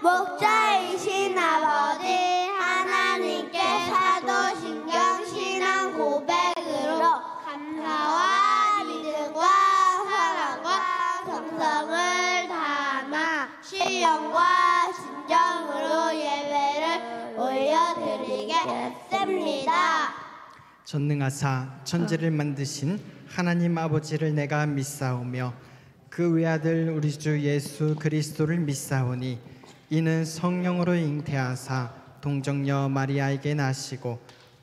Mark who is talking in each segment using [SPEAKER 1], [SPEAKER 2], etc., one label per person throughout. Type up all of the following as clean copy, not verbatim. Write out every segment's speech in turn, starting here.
[SPEAKER 1] 목자이신 아버지 하나님께 사도신경 신앙 고백으로 감사와 믿음과 사랑과 정성을 다하나 신령과 진정으로 예배를 올려드리겠습니다.
[SPEAKER 2] 전능하사 천지를 만드신 하나님 아버지를 내가 믿사오며 그 외아들 우리 주 예수 그리스도를 믿사오니 이는 성령으로 잉태하사 동정녀 마리아에게 나시고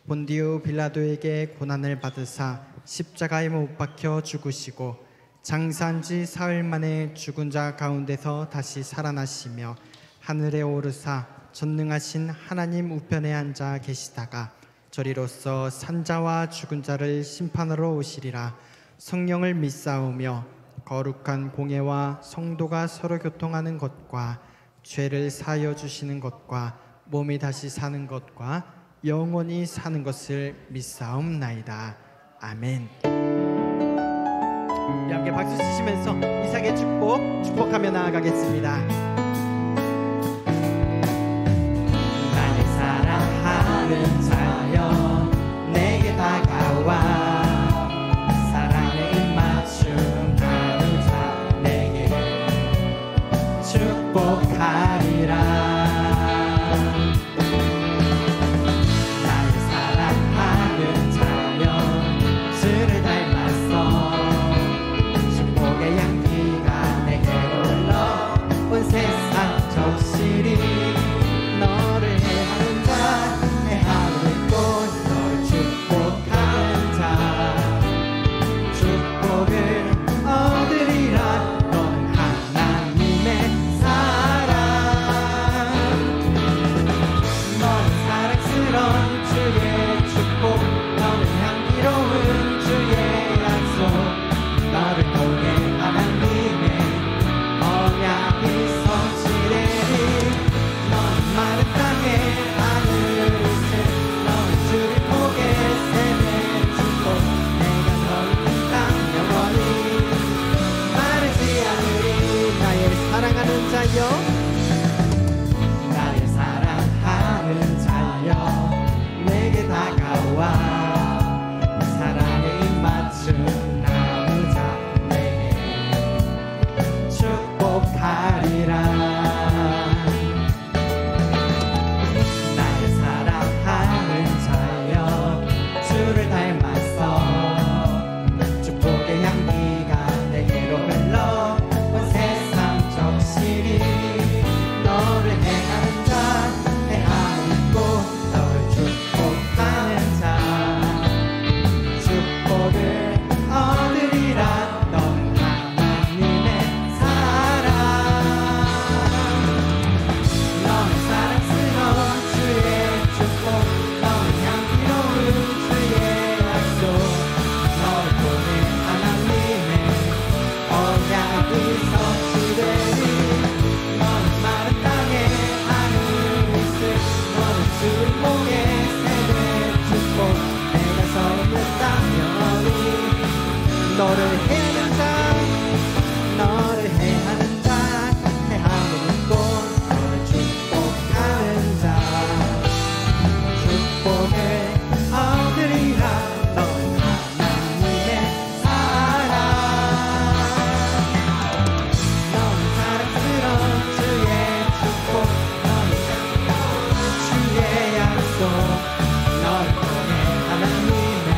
[SPEAKER 2] 본디오 빌라도에게 고난을 받으사 십자가에 못 박혀 죽으시고 장사한 지 사흘 만에 죽은 자 가운데서 다시 살아나시며 하늘에 오르사 전능하신 하나님 우편에 앉아 계시다가 저리로서 산자와 죽은 자를 심판하러 오시리라. 성령을 믿사오며 거룩한 공예와 성도가 서로 교통하는 것과 죄를 사하여 주시는 것과 몸이 다시 사는 것과 영원히 사는 것을 믿사옵나이다. 아멘. 함께 박수 치시면서 이삭의 축복하며 나아가겠습니다. 나를 사랑하는 자여 내게 다가와 사랑의 입맞춤 나누자 내게 축복하리라. 나를 사랑하는 자여 주를 닮았어 축복의 향기가 내게로 흘러 온 세상 적시리 너를 해하는 자 해함을 입고 너를 축복하는 자 축복을 얻으리라. 너는 하나님의 사랑 너는 사랑스러운 주의 축복 너는 향기로운 주의 약속 너를 통해 하나님의 언약이 성취되리. 너는 마른 땅에 하늘을 너는 주를 보게 세뇌 축복 내가 너를 큰 땅 영원히 마르지 않으리. 나의 사랑하는 자여 나를 사랑하는 자여 내게 다가와 사랑의 입맞춤 나누자 내게 축복하리라. 나를 사랑하는 자여 주를 닮았어 축복의 향기가 내게로 흘러 온 세상 적시리 너를 행하는 자 행함을 입고 너를 축복하는 자 축복을 얻으리라. 너는 하나님의 사랑 너는 사랑스러운 주의 축복 너는 향기로운 주의 약속 너를 통해 하나님의 언약이 성취되리. 너는 마른 땅에 하늘을 있을 너는 주를 보게 세뇌 축복 내가 서 있는 땅 영원히 너를 해하는 자 너를 해하는 자 해함을 입고 너를 축복하는 자 축복을 얻으리라. 너는 하나님의 사랑 너는 사랑스러운 주의 축복 너는 주의 약속 너를 통해 하나님의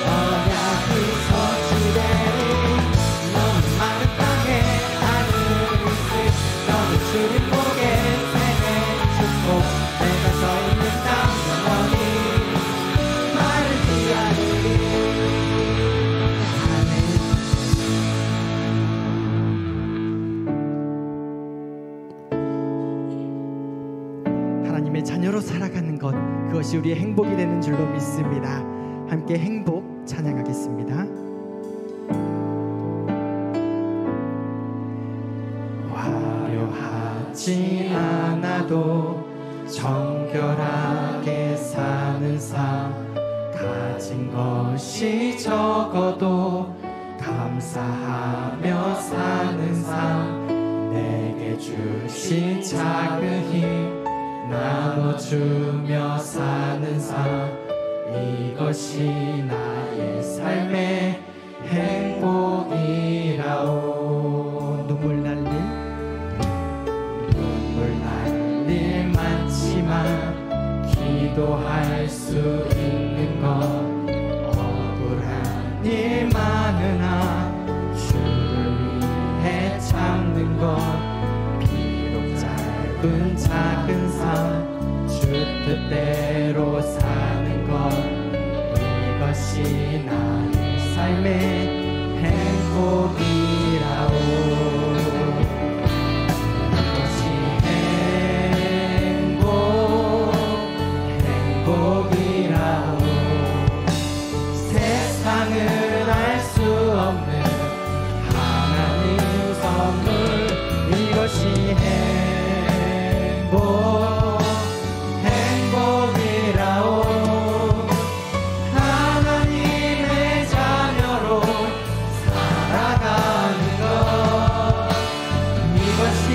[SPEAKER 2] 언약이 성취되리. 너는 마른 땅에 하늘을 있을 너는 주를 보게 세뇌 축복 내가 서 있는 땅 영원히 마르지 않으리. 하나님의 자녀로 살아가는 것 그것이 우리의 행복이 되는 줄로 믿습니다. 함께 행복 찬양하겠습니다. 화려하지 않아도 정결하게 사는 삶 가진 것이 적어도 감사하며 사는 삶
[SPEAKER 3] 내게 주신 작은 힘 나눠주며 사는 삶 이것이 나의 삶의 행복이라오. 눈물 날 일 많지만 기도할 수 있는 것 억울한 일 많으나 주를 위해 참는 것 비록 짧은 작은 삶 주 뜻대로 사는 것 이것이 나의 삶의 행복이라오. 이것이 행복이라오. 세상은 알 수 없는 하나님 선물 이것이 행복이라오. 하나님의 자녀로 살아가는 것 이것이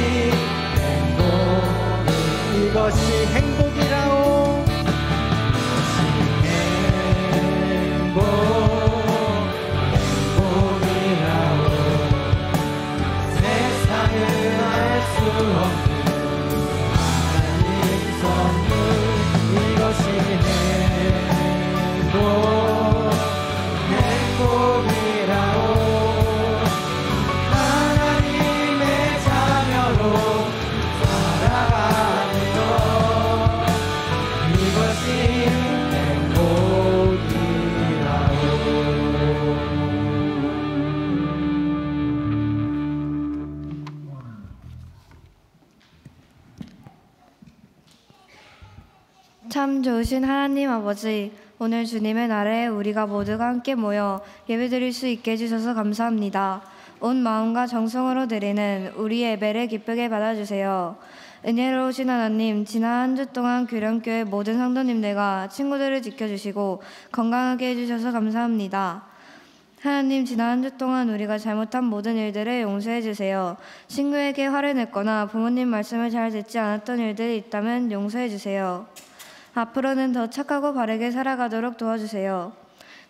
[SPEAKER 3] 행복이라오. 행복이라오. 세상은 알 수 없는 하나님 선물 이것이 행복이라오. 하나님의 자녀로 살아가는 것 이것이 행복이라오.
[SPEAKER 4] 참 좋으신 하나님 아버지, 오늘 주님의 날에 우리가 모두가 함께 모여 예배드릴 수 있게 해주셔서 감사합니다. 온 마음과 정성으로 드리는 우리 예배를 기쁘게 받아주세요. 은혜로우신 하나님, 지난 한 주 동안 규령교회 모든 성도님들과 친구들을 지켜주시고 건강하게 해주셔서 감사합니다. 하나님, 지난 한 주 동안 우리가 잘못한 모든 일들을 용서해 주세요. 친구에게 화를 냈거나 부모님 말씀을 잘 듣지 않았던 일들이 있다면 용서해 주세요. 앞으로는 더 착하고 바르게 살아가도록 도와주세요.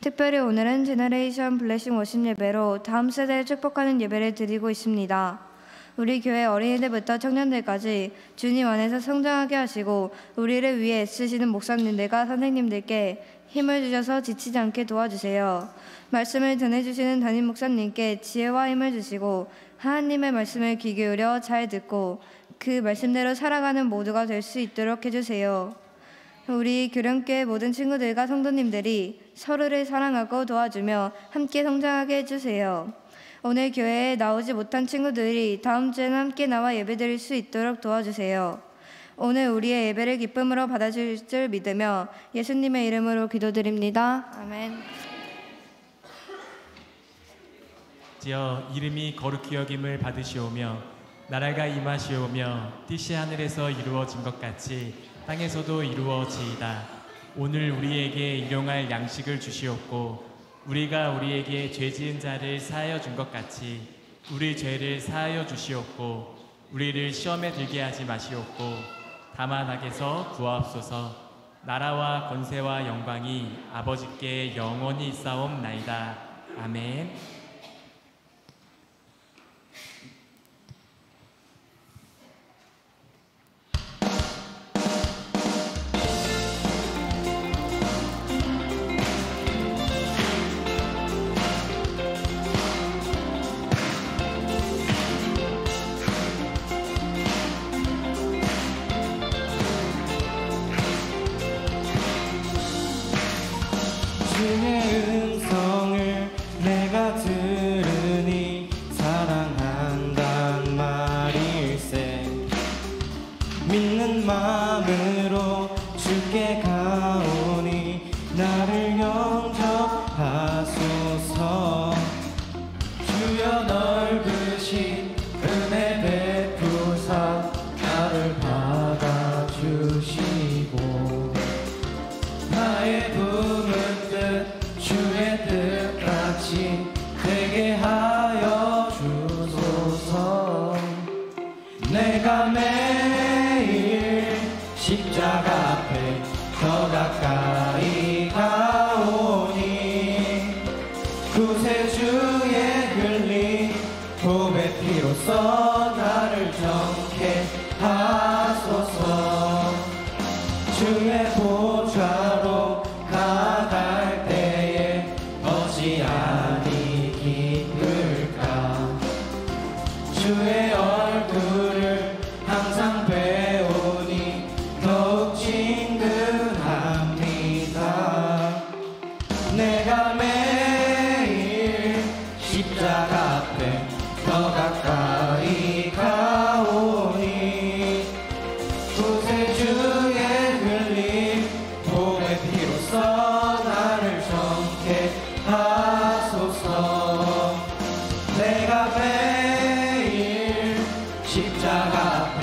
[SPEAKER 4] 특별히 오늘은 제너레이션 블레싱 워십 예배로 다음 세대를 축복하는 예배를 드리고 있습니다. 우리 교회 어린이들부터 청년들까지 주님 안에서 성장하게 하시고 우리를 위해 애쓰시는 목사님들과 선생님들께 힘을 주셔서 지치지 않게 도와주세요. 말씀을 전해주시는 담임 목사님께 지혜와 힘을 주시고 하나님의 말씀을 귀 기울여 잘 듣고 그 말씀대로 살아가는 모두가 될 수 있도록 해주세요. 우리 교령교회 모든 친구들과 성도님들이 서로를 사랑하고 도와주며 함께 성장하게 해주세요. 오늘 교회에 나오지 못한 친구들이 다음 주에는 함께 나와 예배드릴 수 있도록 도와주세요. 오늘 우리의 예배를 기쁨으로 받아줄 줄 믿으며 예수님의 이름으로 기도드립니다. 아멘.
[SPEAKER 5] 주여, 이름이 거룩히 여김을 받으시오며 나라가 임하시오며 뜻이 하늘에서 이루어진 것 같이 땅에서도 이루어지이다. 오늘 우리에게 일용할 양식을 주시옵고 우리가 우리에게 죄 지은 자를 사하여 준 것 같이 우리 죄를 사하여 주시옵고 우리를 시험에 들게 하지 마시옵고 다만 악에서 구하옵소서. 나라와 권세와 영광이 아버지께 영원히 있사옵나이다. 아멘.
[SPEAKER 3] 주의 음성을 내가 들으니 사랑한단 말일세. 믿는 마음으로 주께 가오니 나를 영접하소서. 주여 넓으신 은혜 베푸사 나를 받아주시고 나의 품은 주의 뜻같이 되게 하여 주소서. 십자가 앞에 더 가까이 가오니 구세주의 흘린 보배 피로써 나를 정케 하소서. 주의 보좌로 나갈 때에 어찌하니 기쁠까. 주의 얼굴을 항상 배우니 더욱 친근합니다. 내가 매일 십자가 앞에 더 가까이 가오니 구세주의 흘린 보배 피로써 나를 정케 하소서. 내가 매일 십자가 앞에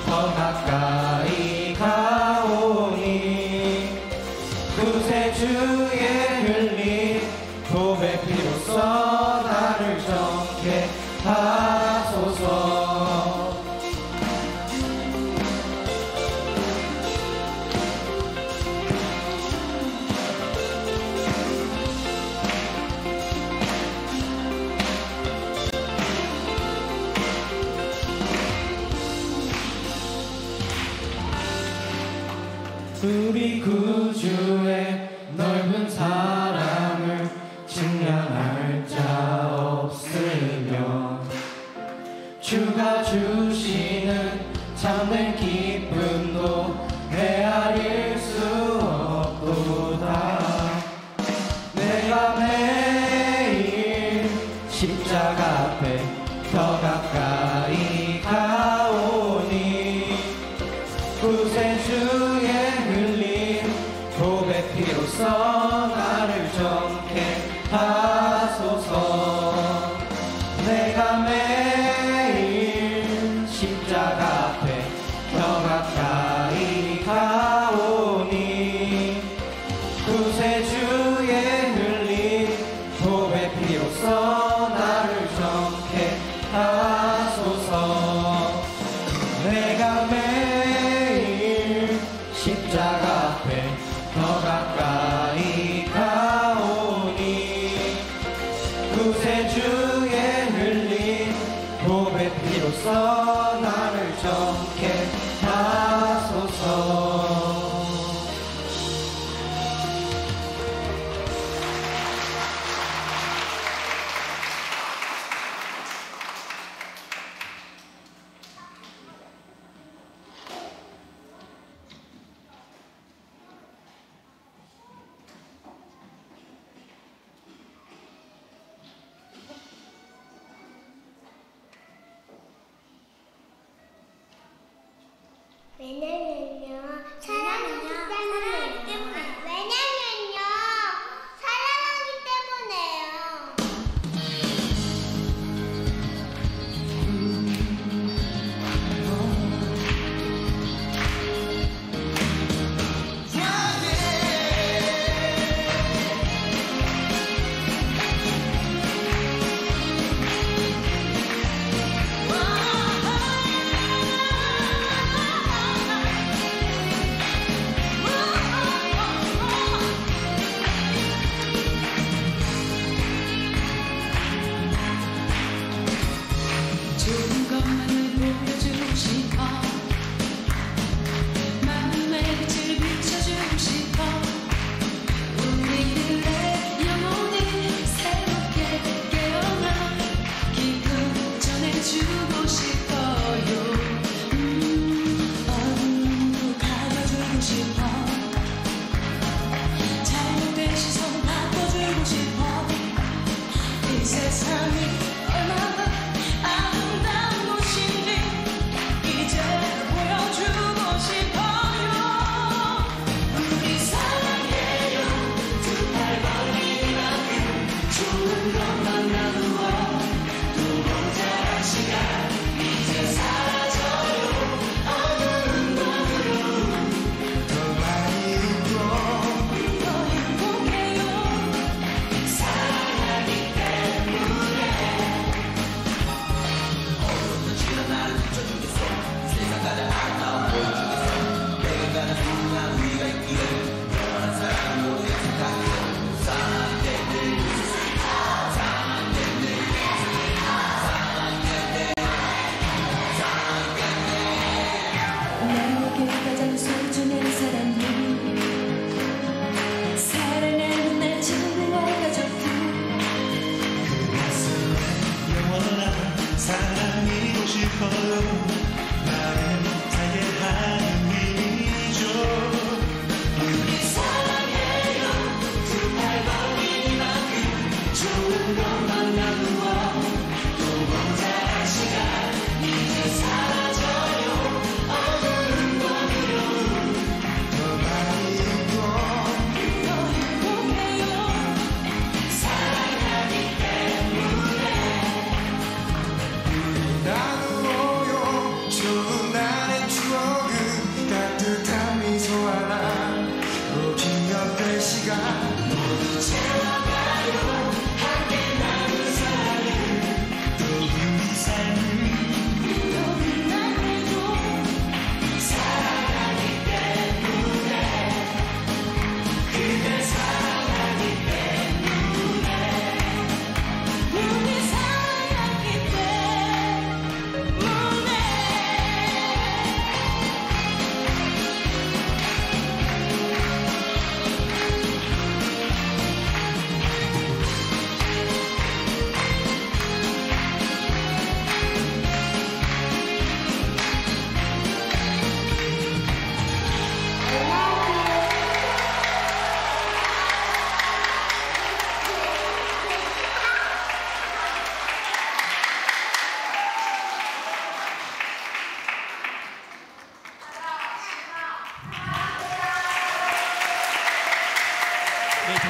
[SPEAKER 3] 더 가까이 가오니 구세주의 흘린 보배 피로써 나를 정케 하소서. 우리 구주의 넓은 사랑을 증량할 자 없으며 주가 주시는 참된 기쁨도 헤아릴 수 없도다. 내가 매일 십자가 앞에 더 가까이 가오니 구세주의 흘린 보배 피로써 나를 정케 하소서. 내가 매일 십자가 앞에 더 가까이 가오니 구세주의 흘린 보배 피로써 나를 정케 하소서. 내가 매일 십자가 앞에 더 가까이 가오니 구세주의 흘린 보배 피로써 나를 정케 하소서.
[SPEAKER 1] 왜냐면요 사랑하기 때문에 왜냐면요 사랑하기 때문에요.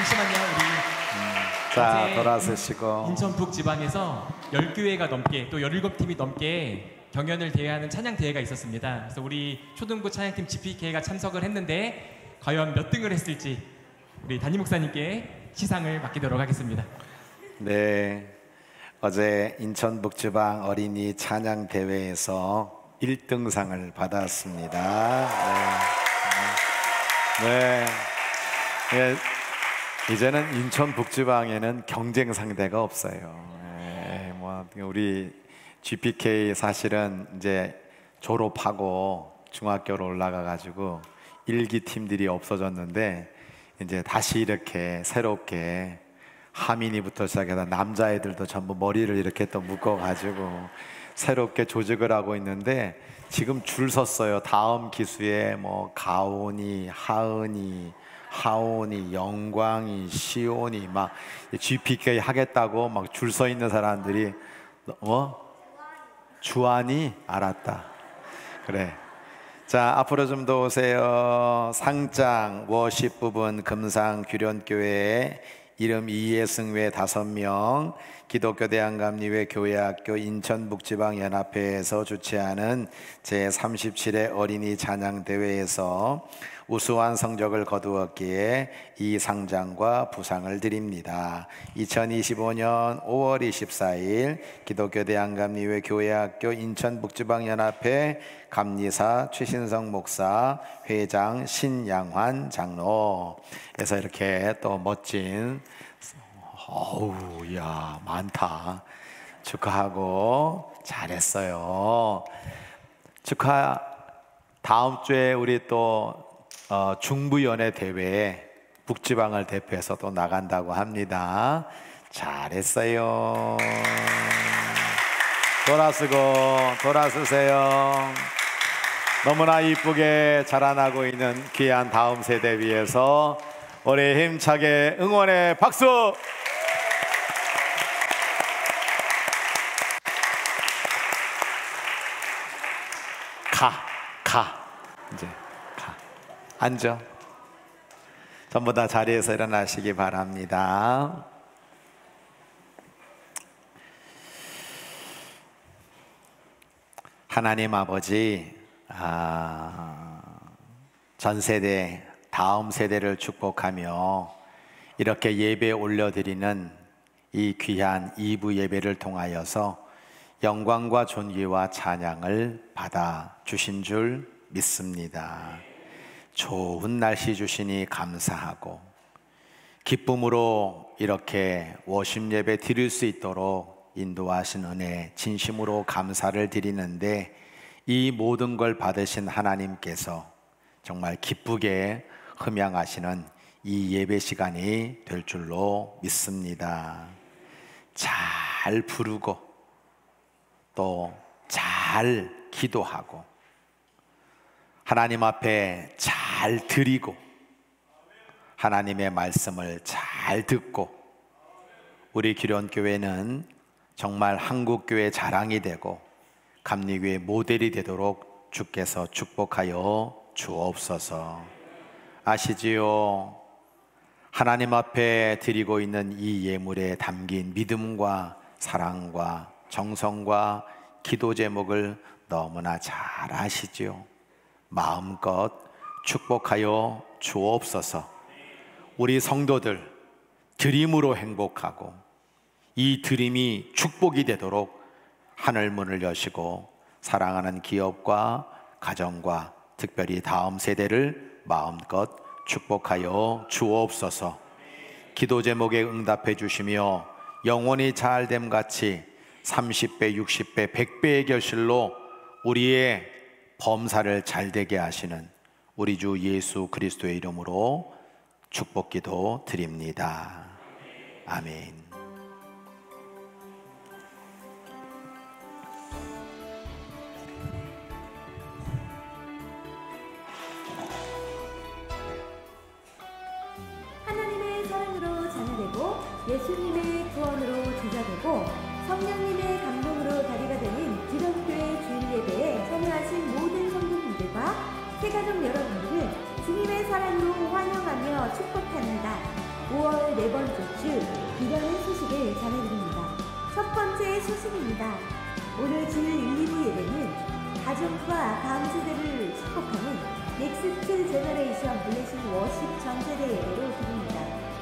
[SPEAKER 5] 잠시만요.
[SPEAKER 3] 자,
[SPEAKER 5] 어제
[SPEAKER 3] 돌아서시고.
[SPEAKER 5] 인천 북지방에서 10교회가 넘게 또 17팀이 넘게 경연을 대회하는 찬양 대회가 있었습니다. 그래서 우리 초등부 찬양팀 GPK가 참석을 했는데 과연 몇 등을 했을지 우리 담임 목사님께 시상을 맡기도록 하겠습니다.
[SPEAKER 3] 네, 어제 인천 북지방 어린이 찬양 대회에서 1등상을 받았습니다. 네. 네. 이제는 인천 북지방에는 경쟁 상대가 없어요. 네, 뭐 우리 GPK 사실은 이제 졸업하고 중학교로 올라가가지고 일기 팀들이 없어졌는데 이제 다시 이렇게 새롭게 하민이부터 시작해서 남자애들도 전부 머리를 이렇게 또 묶어가지고 새롭게 조직을 하고 있는데 지금 줄 섰어요. 다음 기수에 뭐 가온이, 하은이, 하온이, 영광이, 시온이 막 GPK 하겠다고 막 줄 서 있는 사람들이 주안이 알았다. 그래. 자, 앞으로 좀 더 오세요. 상장 워십 부분 금상 규련교회 이름 이예승회 5명, 기독교 대한감리회 교회학교 인천북지방연합회에서 주최하는 제37회 어린이 찬양대회에서 우수한 성적을 거두었기에 이 상장과 부상을 드립니다. 2025년 5월 24일 기독교 대한감리회 교회학교 인천북지방연합회 감리사 최신성 목사, 회장 신양환 장로에서 이렇게 또 멋진 어우, 야, 많다. 축하하고 잘했어요. 축하. 다음 주에 우리 또 중부연예 대회에 북지방을 대표해서 또 나간다고 합니다. 잘했어요. 돌아서세요. 너무나 이쁘게 자라나고 있는 귀한 다음 세대 위해서 우리 힘차게 응원의 박수. 이제 가. 앉아. 전부 다 자리에서 일어나시기 바랍니다. 하나님 아버지, 전 세대, 다음 세대를 축복하며 이렇게 예배 올려드리는 이 귀한 2부 예배를 통하여서 영광과 존귀와 찬양을 받아 주신 줄 믿습니다. 좋은 날씨 주시니 감사하고 기쁨으로 이렇게 워십 예배 드릴 수 있도록 인도하신 은혜 진심으로 감사를 드리는데 이 모든 걸 받으신 하나님께서 정말 기쁘게 흠양하시는 이 예배 시간이 될 줄로 믿습니다. 잘 부르고 또 잘 기도하고 하나님 앞에 잘 드리고 하나님의 말씀을 잘 듣고 우리 규련교회는 정말 한국교회 자랑이 되고 감리교회 모델이 되도록 주께서 축복하여 주옵소서. 아시지요? 하나님 앞에 드리고 있는 이 예물에 담긴 믿음과 사랑과 정성과 기도 제목을 너무나 잘 아시지요. 마음껏 축복하여 주옵소서. 우리 성도들 드림으로 행복하고 이 드림이 축복이 되도록 하늘문을 여시고 사랑하는 기업과 가정과 특별히 다음 세대를 마음껏 축복하여 주옵소서. 기도 제목에 응답해 주시며 영원히 잘됨 같이 30배, 60배, 100배의 결실로 우리의 범사를 잘되게 하시는 우리 주 예수 그리스도의 이름으로 축복기도 드립니다. 아멘.
[SPEAKER 6] 하나님의 사랑으로 자녀되고 예수님의 구원으로 제자되고 성령님의 감동으로 다리가 되는 규련교회 주일 예배에 참여하신 모든 성도님들과 새가족 여러분들을 주님의 사랑으로 환영하며 축복합니다. 5월 네 번째 주 기도하는 소식을 전해드립니다. 첫 번째 소식입니다. 오늘 주일 1, 2부 예배는 가족과 다음 세대를 축복하는 넥스트 제너레이션 블레싱 워십 전세대 예배로 드립니다.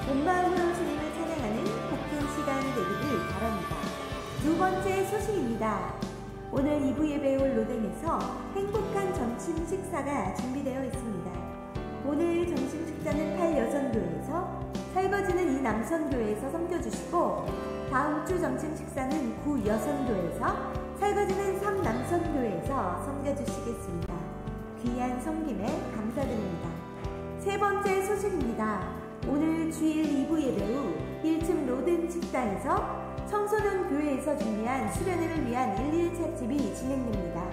[SPEAKER 6] 온 마음으로 주님을 찬양하는 복된 시간 되기를 바랍니다. 두 번째 소식입니다. 오늘 2부 예배 올 로댕에서 행복한 점심 식사가 준비되어 있습니다. 오늘 점심 식사는 8여선교회에서, 설거지는 이 남선교회에서 섬겨주시고, 다음 주 점심 식사는 9여선교회에서, 설거지는 3남선교회에서 섬겨주시겠습니다. 귀한 섬김에 감사드립니다. 세 번째 소식입니다. 오늘 주일 2부 예배 후 1층 로덴 식당에서 청소년 교회에서 준비한 수련회를 위한 1일 찻집이 진행됩니다.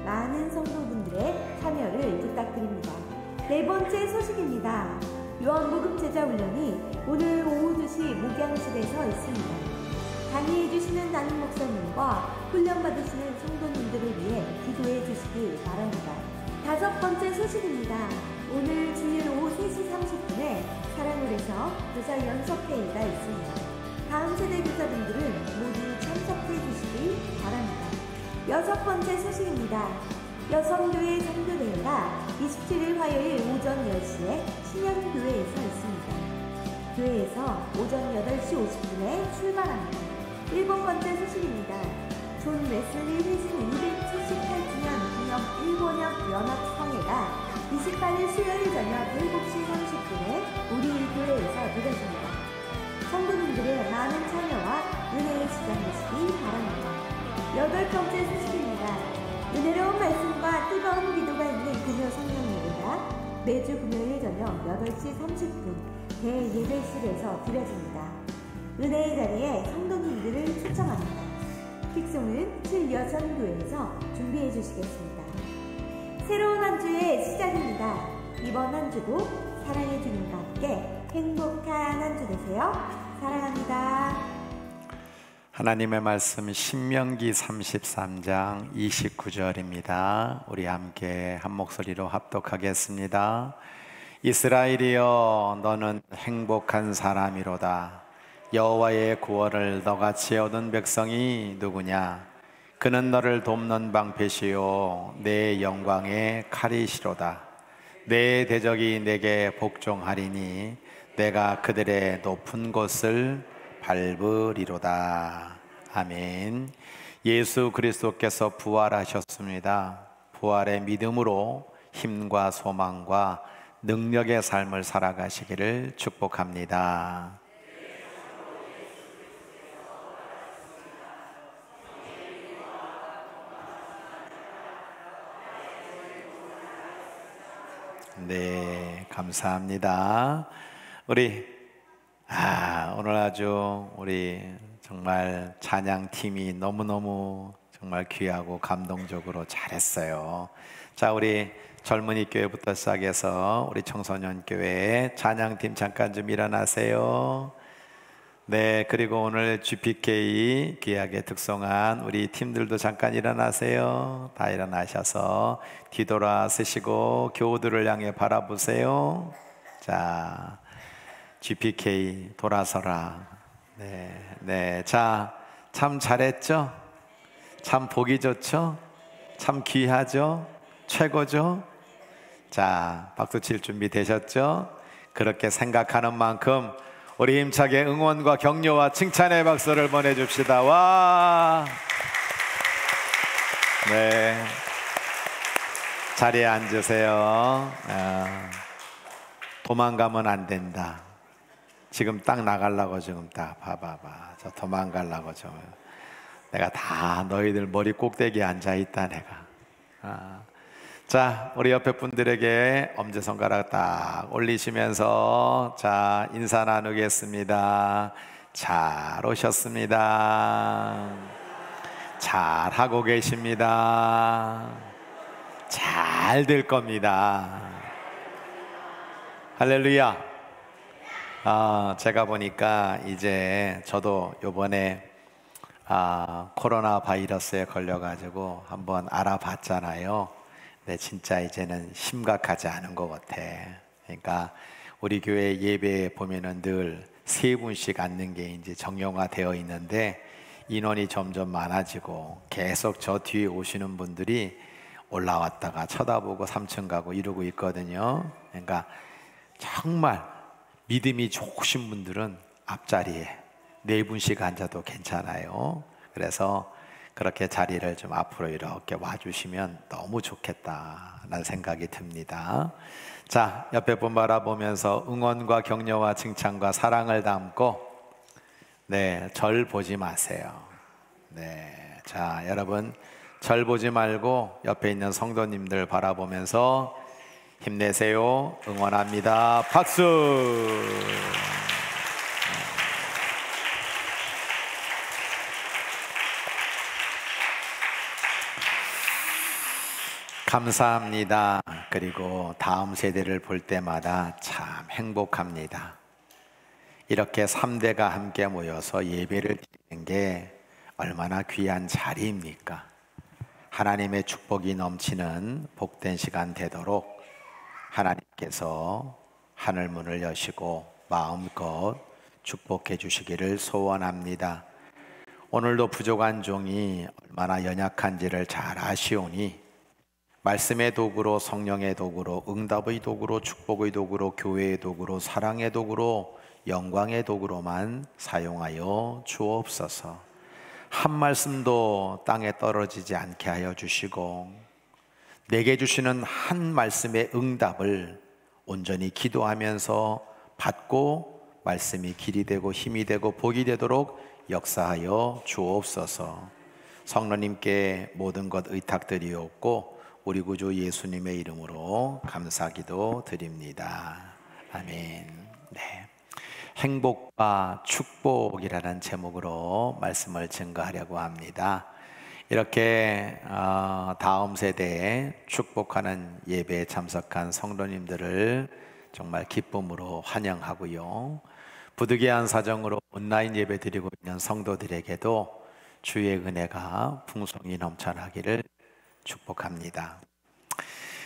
[SPEAKER 6] 많은 성도분들의 참여를 부탁드립니다. 네 번째 소식입니다. 요한복음 제자훈련이 오늘 오후 2시 목양실에서 있습니다. 강의해 주시는 담임 목사님과 훈련 받으시는 성도님들을 위해 기도해 주시기 바랍니다. 다섯 번째 소식입니다. 오늘 주일 오후 3시 30분에 사랑홀에서 교사 연석회의가 있습니다. 다음 세대 교사분들은 모두 참석해 주시기 바랍니다. 여섯 번째 소식입니다. 여성교회 선교대회가 27일 화요일 오전 10시에 신현교회에서 있습니다. 교회에서 오전 8시 50분에 출발합니다. 일곱 번째 소식입니다. 존 웨슬리 회신 278주년 기념 일본역 연합성회가 28일 수요일 저녁 7시 30분에 우리 교회에서 되겠습니다. 성도님들의 많은 참여와 은혜의 시간 되시기 바랍니다. 여덟 번째 소식입니다. 은혜로운 말씀과 뜨거운 기도가 있는 금요 성령 예배가 매주 금요일 저녁 8시 30분 대예배실에서 드려집니다. 은혜의 자리에 성도님들을 초청합니다. 픽송은 7여선교회에서 준비해 주시겠습니다. 새로운 한 주의 시작입니다. 이번 한 주도 사랑의 주님과 함께 행복한 한 주 되세요. 사랑합니다.
[SPEAKER 3] 하나님의 말씀 신명기 33장 29절입니다. 우리 함께 한 목소리로 합독하겠습니다. 이스라엘이여 너는 행복한 사람이로다. 여호와의 구원을 너같이 얻은 백성이 누구냐? 그는 너를 돕는 방패시요 내 영광의 칼이시로다. 내 대적이 내게 복종하리니 내가 그들의 높은 곳을 밟으리로다. 아멘. 예수 그리스도께서 부활하셨습니다. 부활의 믿음으로 힘과 소망과 능력의 삶을 살아가시기를 축복합니다. 네, 감사합니다. 우리 오늘 아주 우리 정말 찬양팀이 너무너무 정말 귀하고 감동적으로 잘했어요. 자, 우리 젊은이 교회부터 시작해서 우리 청소년 교회 찬양팀 잠깐 좀 일어나세요. 네, 그리고 오늘 GPK 귀하게 특송한 우리 팀들도 잠깐 일어나세요. 다 일어나셔서 뒤돌아 서시고 교우들을 향해 바라보세요. 자, GPK 돌아서라. 네. 자, 참 잘했죠? 참 보기 좋죠? 참 귀하죠? 최고죠? 자, 박수 칠 준비 되셨죠? 그렇게 생각하는 만큼 우리 힘차게 응원과 격려와 칭찬의 박수를 보내줍시다. 와! 네. 자리에 앉으세요. 도망가면 안 된다. 지금 딱 나가려고 지금 딱 봐봐봐. 저 도망가려고 좀. 내가 다 너희들 머리 꼭대기에 앉아있다 내가. 자, 우리 옆에 분들에게 엄지손가락 딱 올리시면서 자, 인사 나누겠습니다. 잘 오셨습니다. 잘 하고 계십니다. 잘 될 겁니다. 할렐루야. 제가 보니까 이제 저도 요번에 코로나 바이러스에 걸려가지고 한번 알아봤잖아요. 네, 진짜 이제는 심각하지 않은 것 같아. 그러니까 우리 교회 예배에 보면은 늘 3분씩 앉는 게 이제 정형화되어 있는데 인원이 점점 많아지고 계속 저 뒤에 오시는 분들이 올라왔다가 쳐다보고 3층 가고 이러고 있거든요. 그러니까 정말 믿음이 좋으신 분들은 앞자리에 4분씩 앉아도 괜찮아요. 그래서 그렇게 자리를 좀 앞으로 이렇게 와주시면 너무 좋겠다라는 생각이 듭니다. 자, 옆에 분 바라보면서 응원과 격려와 칭찬과 사랑을 담고 절 보지 마세요. 자, 여러분 절 보지 말고 옆에 있는 성도님들 바라보면서 힘내세요. 응원합니다. 박수. 감사합니다. 그리고 다음 세대를 볼 때마다 참 행복합니다. 이렇게 3대가 함께 모여서 예배를 드리는 게 얼마나 귀한 자리입니까? 하나님의 축복이 넘치는 복된 시간 되도록 하나님께서 하늘문을 여시고 마음껏 축복해 주시기를 소원합니다. 오늘도 부족한 종이 얼마나 연약한지를 잘 아시오니 말씀의 도구로, 성령의 도구로, 응답의 도구로, 축복의 도구로, 교회의 도구로, 사랑의 도구로, 영광의 도구로만 사용하여 주옵소서. 한 말씀도 땅에 떨어지지 않게 하여 주시고 내게 주시는 한 말씀의 응답을 온전히 기도하면서 받고 말씀이 길이 되고 힘이 되고 복이 되도록 역사하여 주옵소서. 성령님께 모든 것 의탁드리옵고 우리 구주 예수님의 이름으로 감사기도 드립니다. 아멘. 행복과 축복이라는 제목으로 말씀을 증거하려고 합니다. 이렇게 다음 세대에 축복하는 예배에 참석한 성도님들을 정말 기쁨으로 환영하고요. 부득이한 사정으로 온라인 예배 드리고 있는 성도들에게도 주의 은혜가 풍성히 넘쳐나기를 축복합니다.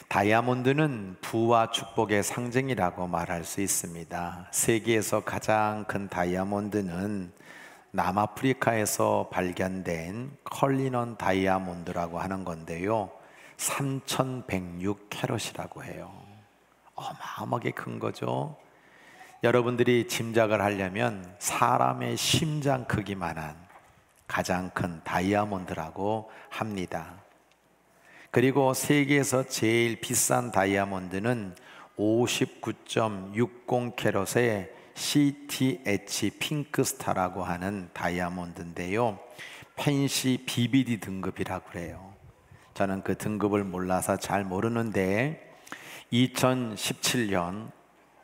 [SPEAKER 3] 다이아몬드는 부와 축복의 상징이라고 말할 수 있습니다. 세계에서 가장 큰 다이아몬드는 남아프리카에서 발견된 컬리넌 다이아몬드라고 하는 건데요, 3106캐럿이라고 해요. 어마어마하게 큰 거죠. 여러분들이 짐작을 하려면 사람의 심장 크기만한 가장 큰 다이아몬드라고 합니다. 그리고 세계에서 제일 비싼 다이아몬드는 59.60캐럿의 CTH 핑크스타라고 하는 다이아몬드인데요, 펜시 BBD 등급이라고 그래요. 저는 그 등급을 몰라서 잘 모르는데 2017년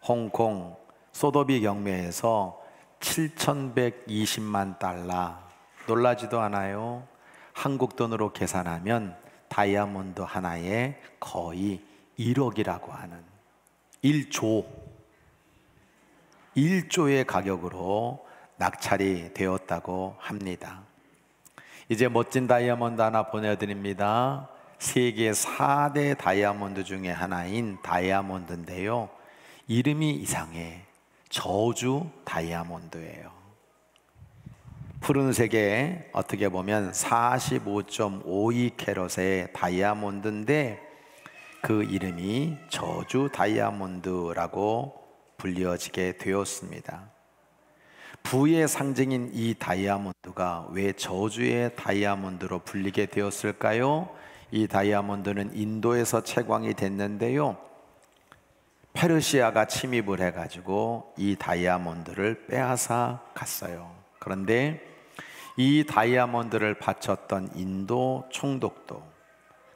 [SPEAKER 3] 홍콩 소더비 경매에서 7,120만 달러, 놀라지도 않아요. 한국 돈으로 계산하면 다이아몬드 하나에 거의 1억이라고 하는 1조의 가격으로 낙찰이 되었다고 합니다. 이제 멋진 다이아몬드 하나 보내드립니다. 세계 4대 다이아몬드 중에 하나인 다이아몬드인데요, 이름이 이상해. 저주 다이아몬드예요. 푸른색에 어떻게 보면 45.52캐럿의 다이아몬드인데 그 이름이 저주 다이아몬드라고 불려지게 되었습니다. 부의 상징인 이 다이아몬드가 왜 저주의 다이아몬드로 불리게 되었을까요? 이 다이아몬드는 인도에서 채광이 됐는데요, 페르시아가 침입을 해가지고 이 다이아몬드를 빼앗아 갔어요. 그런데 이 다이아몬드를 바쳤던 인도 총독도,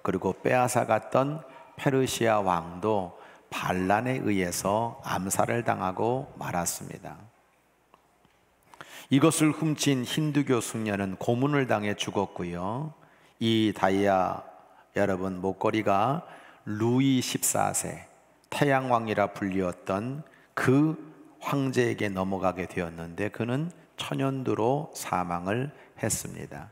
[SPEAKER 3] 그리고 빼앗아 갔던 페르시아 왕도 반란에 의해서 암살을 당하고 말았습니다. 이것을 훔친 힌두교 승려는 고문을 당해 죽었고요. 이 다이아 여러분 목걸이가 루이 14세 태양왕이라 불리웠던 그 황제에게 넘어가게 되었는데 그는 천연두로 사망을 했습니다.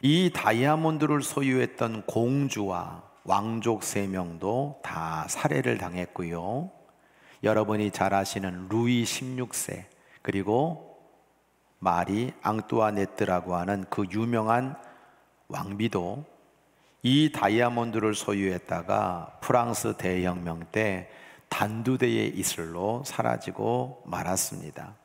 [SPEAKER 3] 이 다이아몬드를 소유했던 공주와 왕족 3명도 다 살해를 당했고요. 여러분이 잘 아시는 루이 16세 그리고 마리 앙뚜아네트라고 하는 그 유명한 왕비도 이 다이아몬드를 소유했다가 프랑스 대혁명 때 단두대의 이슬로 사라지고 말았습니다.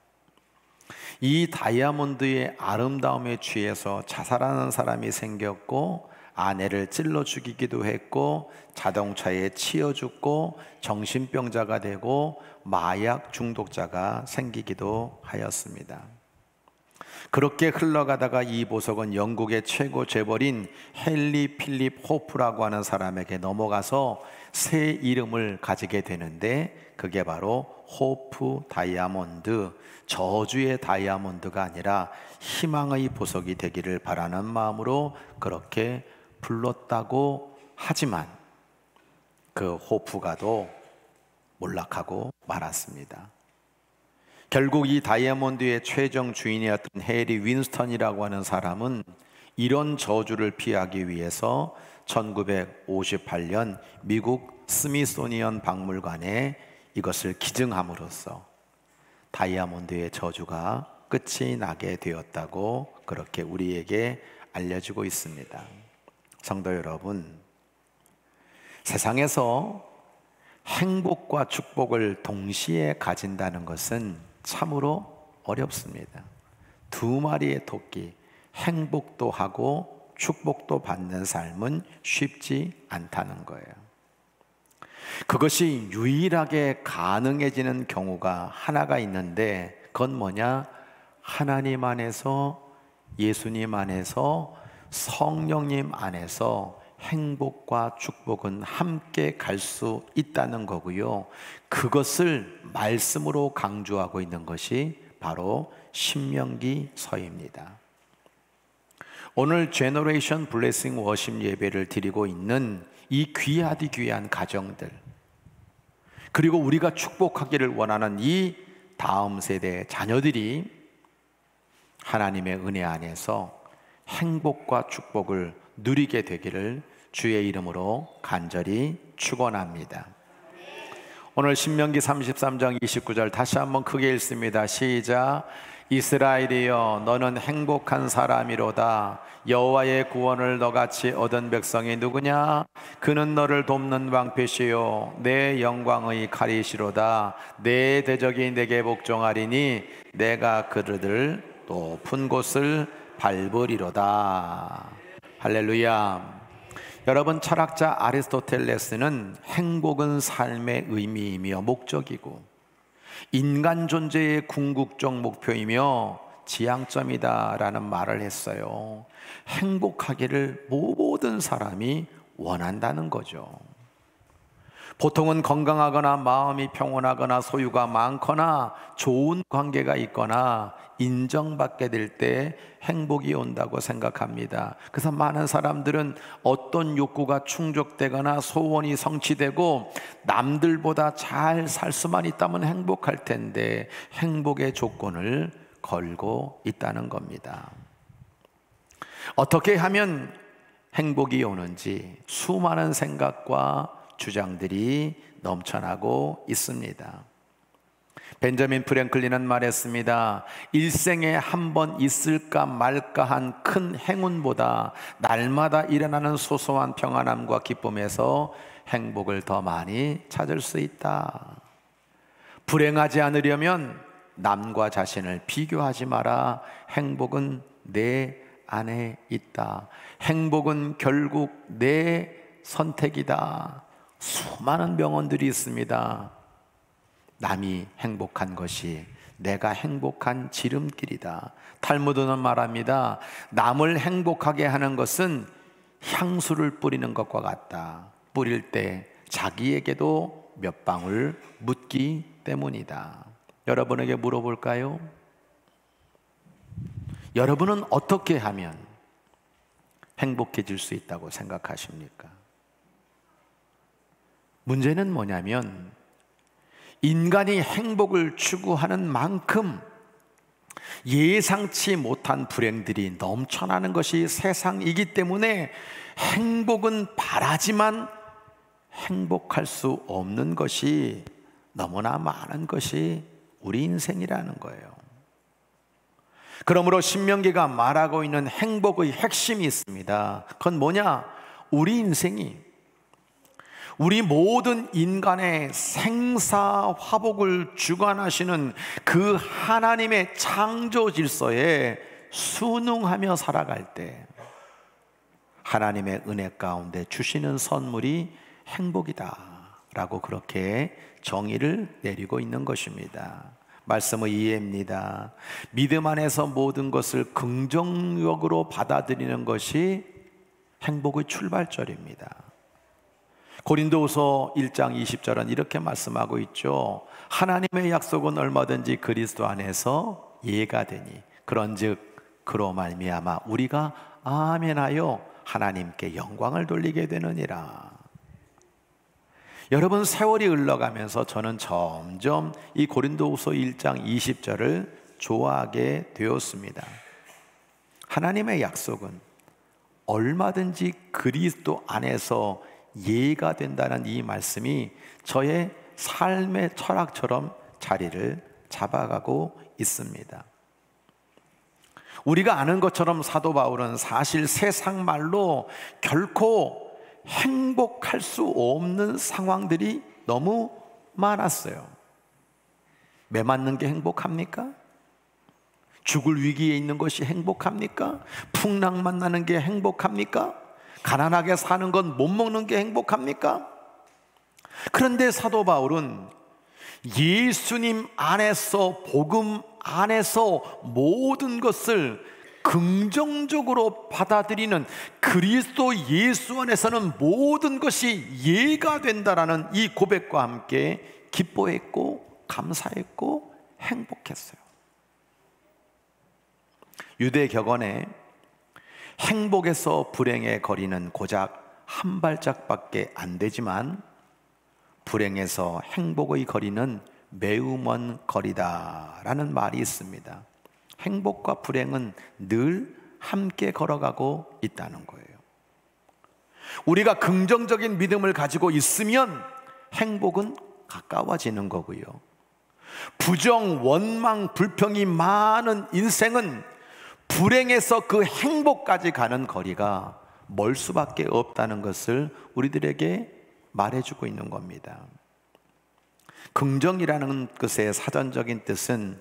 [SPEAKER 3] 이 다이아몬드의 아름다움에 취해서 자살하는 사람이 생겼고, 아내를 찔러 죽이기도 했고, 자동차에 치여 죽고, 정신병자가 되고, 마약 중독자가 생기기도 하였습니다. 그렇게 흘러가다가 이 보석은 영국의 최고 재벌인 헨리 필립 호프라고 하는 사람에게 넘어가서 새 이름을 가지게 되는데, 그게 바로 호프 다이아몬드, 저주의 다이아몬드가 아니라 희망의 보석이 되기를 바라는 마음으로 그렇게 불렀다고 하지만 그 호프가도 몰락하고 말았습니다. 결국 이 다이아몬드의 최종 주인이었던 해리 윈스턴이라고 하는 사람은 이런 저주를 피하기 위해서 1958년 미국 스미소니언 박물관에 이것을 기증함으로써 다이아몬드의 저주가 끝이 나게 되었다고 그렇게 우리에게 알려주고 있습니다. 성도 여러분, 세상에서 행복과 축복을 동시에 가진다는 것은 참으로 어렵습니다. 두 마리의 토끼, 행복도 하고 축복도 받는 삶은 쉽지 않다는 거예요. 그것이 유일하게 가능해지는 경우가 하나가 있는데, 그건 뭐냐? 하나님 안에서, 예수님 안에서, 성령님 안에서 행복과 축복은 함께 갈 수 있다는 거고요. 그것을 말씀으로 강조하고 있는 것이 바로 신명기서입니다. 오늘 제너레이션 블레싱 워십 예배를 드리고 있는 이 귀하디 귀한 가정들, 그리고 우리가 축복하기를 원하는 이 다음 세대 자녀들이 하나님의 은혜 안에서 행복과 축복을 누리게 되기를 주의 이름으로 간절히 축원합니다. 오늘 신명기 33장 29절 다시 한번 크게 읽습니다. 시작. 이스라엘이여, 너는 행복한 사람이로다. 여호와의 구원을 너같이 얻은 백성이 누구냐? 그는 너를 돕는 방패시요 내 영광의 칼이시로다. 내 대적이 내게 복종하리니 내가 그들을 높은 곳을 밟으리로다. 할렐루야. 여러분, 철학자 아리스토텔레스는 행복은 삶의 의미이며 목적이고 인간 존재의 궁극적 목표이며 지향점이다 라는 말을 했어요. 행복하기를 모든 사람이 원한다는 거죠. 보통은 건강하거나 마음이 평온하거나 소유가 많거나 좋은 관계가 있거나 인정받게 될 때 행복이 온다고 생각합니다. 그래서 많은 사람들은 어떤 욕구가 충족되거나 소원이 성취되고 남들보다 잘 살 수만 있다면 행복할 텐데 행복의 조건을 걸고 있다는 겁니다. 어떻게 하면 행복이 오는지 수많은 생각과 주장들이 넘쳐나고 있습니다. 벤자민 프랭클린은 말했습니다. 일생에 한 번 있을까 말까 한 큰 행운보다 날마다 일어나는 소소한 평안함과 기쁨에서 행복을 더 많이 찾을 수 있다. 불행하지 않으려면 남과 자신을 비교하지 마라. 행복은 내 안에 있다. 행복은 결국 내 선택이다. 수많은 명언들이 있습니다. 남이 행복한 것이 내가 행복한 지름길이다. 탈무드는 말합니다. 남을 행복하게 하는 것은 향수를 뿌리는 것과 같다. 뿌릴 때 자기에게도 몇 방울 묻기 때문이다. 여러분에게 물어볼까요? 여러분은 어떻게 하면 행복해질 수 있다고 생각하십니까? 문제는 뭐냐면 인간이 행복을 추구하는 만큼 예상치 못한 불행들이 넘쳐나는 것이 세상이기 때문에 행복은 바라지만 행복할 수 없는 것이 너무나 많은 것이 우리 인생이라는 거예요. 그러므로 신명기가 말하고 있는 행복의 핵심이 있습니다. 그건 뭐냐? 우리 인생이, 우리 모든 인간의 생사화복을 주관하시는 그 하나님의 창조 질서에 순응하며 살아갈 때 하나님의 은혜 가운데 주시는 선물이 행복이다 라고 그렇게 정의를 내리고 있는 것입니다. 말씀의 이해입니다. 믿음 안에서 모든 것을 긍정적으로 받아들이는 것이 행복의 출발점입니다. 고린도후서 1장 20절은 이렇게 말씀하고 있죠. 하나님의 약속은 얼마든지 그리스도 안에서 예가 되니 그런즉 그로 말미암아 우리가 아멘하여 하나님께 영광을 돌리게 되느니라. 여러분, 세월이 흘러가면서 저는 점점 이 고린도후서 1장 20절을 좋아하게 되었습니다. 하나님의 약속은 얼마든지 그리스도 안에서 예가 된다는 이 말씀이 저의 삶의 철학처럼 자리를 잡아가고 있습니다. 우리가 아는 것처럼 사도 바울은 사실 세상 말로 결코 행복할 수 없는 상황들이 너무 많았어요. 매 맞는 게 행복합니까? 죽을 위기에 있는 것이 행복합니까? 풍랑만 나는 게 행복합니까? 가난하게 사는 건 못 먹는 게 행복합니까? 그런데 사도 바울은 예수님 안에서, 복음 안에서 모든 것을 긍정적으로 받아들이는 그리스도 예수 안에서는 모든 것이 예가 된다라는 이 고백과 함께 기뻐했고 감사했고 행복했어요. 유대 격언에 행복에서 불행의 거리는 고작 한 발짝밖에 안 되지만 불행에서 행복의 거리는 매우 먼 거리다라는 말이 있습니다. 행복과 불행은 늘 함께 걸어가고 있다는 거예요. 우리가 긍정적인 믿음을 가지고 있으면 행복은 가까워지는 거고요. 부정, 원망, 불평이 많은 인생은 불행에서 그 행복까지 가는 거리가 멀 수밖에 없다는 것을 우리들에게 말해주고 있는 겁니다. 긍정이라는 것의 사전적인 뜻은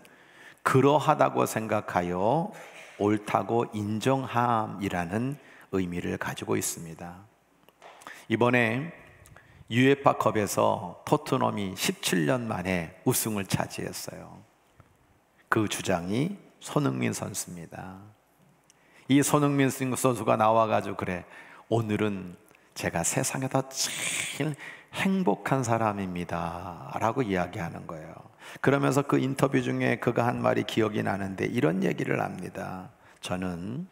[SPEAKER 3] 그러하다고 생각하여 옳다고 인정함이라는 의미를 가지고 있습니다. 이번에 UEFA컵에서 토트넘이 17년 만에 우승을 차지했어요. 그 주장이 손흥민 선수입니다. 이 손흥민 선수가 나와가지고 그래, 오늘은 제가 세상에서 제일 행복한 사람입니다 라고 이야기하는 거예요. 그러면서 그 인터뷰 중에 그가 한 말이 기억이 나는데 이런 얘기를 합니다. 저는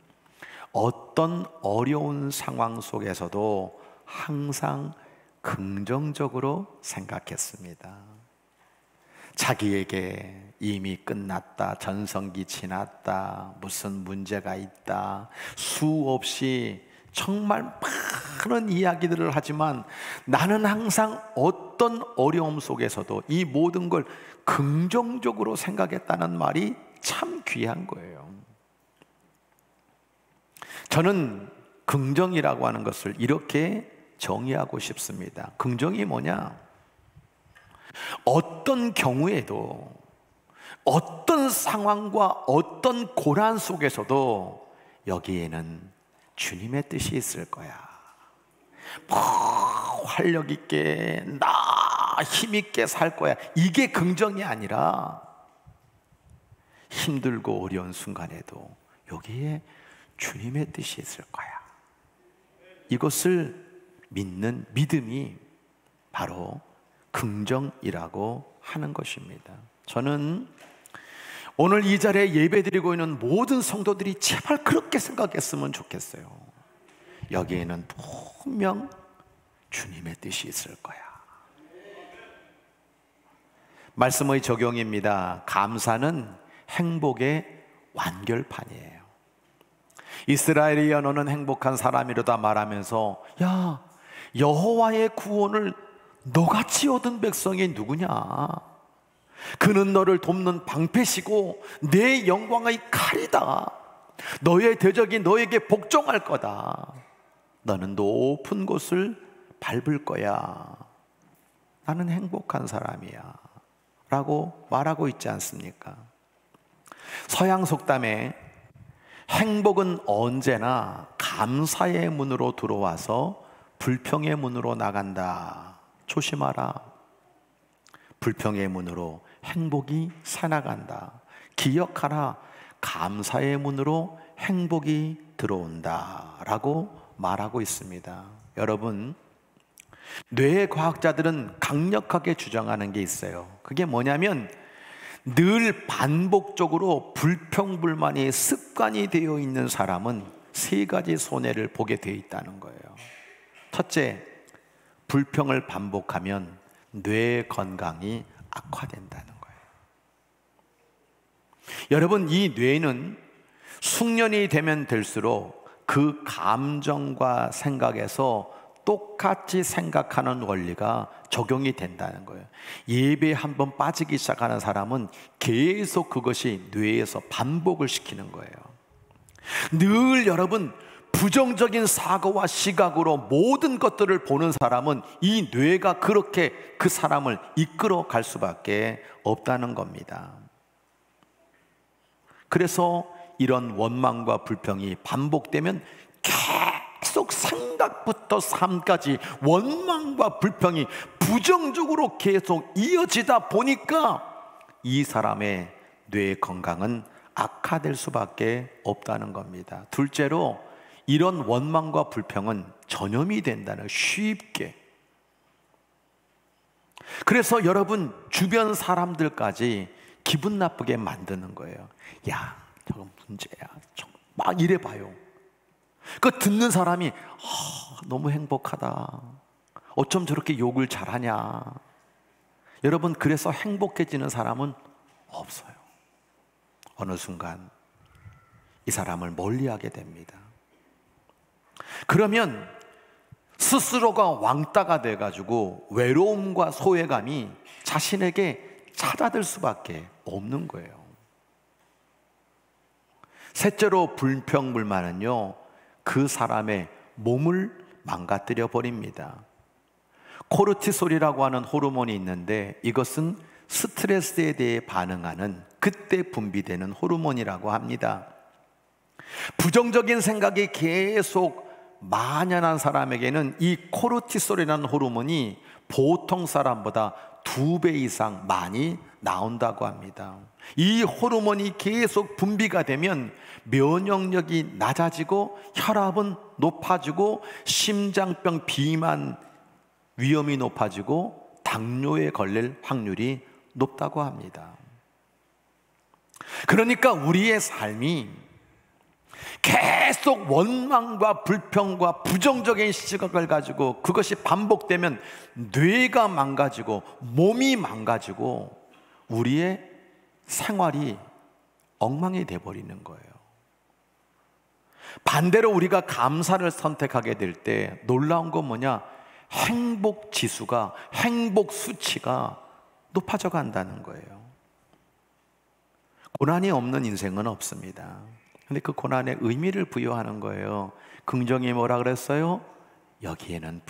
[SPEAKER 3] 어떤 어려운 상황 속에서도 항상 긍정적으로 생각했습니다. 자기에게 이미 끝났다, 전성기 지났다, 무슨 문제가 있다, 수없이 정말 많은 이야기들을 하지만 나는 항상 어떤 어려움 속에서도 이 모든 걸 긍정적으로 생각했다는 말이 참 귀한 거예요. 저는 긍정이라고 하는 것을 이렇게 정의하고 싶습니다. 긍정이 뭐냐? 어떤 경우에도, 어떤 상황과 어떤 고난 속에서도 여기에는 주님의 뜻이 있을 거야. 활력 있게, 힘 있게 살 거야. 이게 긍정이 아니라 힘들고 어려운 순간에도 여기에 주님의 뜻이 있을 거야. 이것을 믿는 믿음이 바로 긍정이라고 하는 것입니다. 저는 오늘 이 자리에 예배드리고 있는 모든 성도들이 제발 그렇게 생각했으면 좋겠어요. 여기에는 분명 주님의 뜻이 있을 거야. 말씀의 적용입니다. 감사는 행복의 완결판이에요. 이스라엘의 연호는 행복한 사람이로다 말하면서 야, 여호와의 구원을 너같이 얻은 백성이 누구냐? 그는 너를 돕는 방패시고 내 영광의 칼이다. 너의 대적이 너에게 복종할 거다. 너는 높은 곳을 밟을 거야. 나는 행복한 사람이야 라고 말하고 있지 않습니까? 서양 속담에 행복은 언제나 감사의 문으로 들어와서 불평의 문으로 나간다. 조심하라. 불평의 문으로 행복이 새나간다. 기억하라. 감사의 문으로 행복이 들어온다 라고 말하고 있습니다. 여러분, 뇌과학자들은 강력하게 주장하는 게 있어요. 그게 뭐냐면 늘 반복적으로 불평불만이 습관이 되어 있는 사람은 세 가지 손해를 보게 되어 있다는 거예요. 첫째, 불평을 반복하면 뇌 건강이 악화된다는 거예요. 여러분, 이 뇌는 숙련이 되면 될수록 그 감정과 생각에서 똑같이 생각하는 원리가 적용이 된다는 거예요. 예배에 한번 빠지기 시작하는 사람은 계속 그것이 뇌에서 반복을 시키는 거예요. 늘 여러분, 부정적인 사고와 시각으로 모든 것들을 보는 사람은 이 뇌가 그렇게 그 사람을 이끌어 갈 수밖에 없다는 겁니다. 그래서 이런 원망과 불평이 반복되면 계속 생각부터 삶까지 원망과 불평이 부정적으로 계속 이어지다 보니까 이 사람의 뇌 건강은 악화될 수밖에 없다는 겁니다. 둘째로, 이런 원망과 불평은 전염이 된다는, 쉽게. 그래서 여러분, 주변 사람들까지 기분 나쁘게 만드는 거예요. 야, 저건 문제야. 막 이래봐요. 그 듣는 사람이 너무 행복하다. 어쩜 저렇게 욕을 잘하냐. 여러분, 그래서 행복해지는 사람은 없어요. 어느 순간 이 사람을 멀리하게 됩니다. 그러면 스스로가 왕따가 돼가지고 외로움과 소외감이 자신에게 찾아들 수밖에 없는 거예요. 셋째로, 불평불만은요, 그 사람의 몸을 망가뜨려 버립니다. 코르티솔이라고 하는 호르몬이 있는데 이것은 스트레스에 대해 반응하는, 그때 분비되는 호르몬이라고 합니다. 부정적인 생각이 계속 만연한 사람에게는 이 코르티솔이라는 호르몬이 보통 사람보다 2배 이상 많이 나온다고 합니다. 이 호르몬이 계속 분비가 되면 면역력이 낮아지고 혈압은 높아지고 심장병 비만 위험이 높아지고 당뇨에 걸릴 확률이 높다고 합니다. 그러니까 우리의 삶이 계속 원망과 불평과 부정적인 시각을 가지고 그것이 반복되면 뇌가 망가지고 몸이 망가지고 우리의 생활이 엉망이 돼버리는 거예요. 반대로 우리가 감사를 선택하게 될 때 놀라운 건 뭐냐? 행복 지수가, 행복 수치가 높아져 간다는 거예요. 고난이 없는 인생은 없습니다. 근데 그 고난에 의미를 부여하는 거예요. 긍정이 뭐라 그랬어요? 여기에는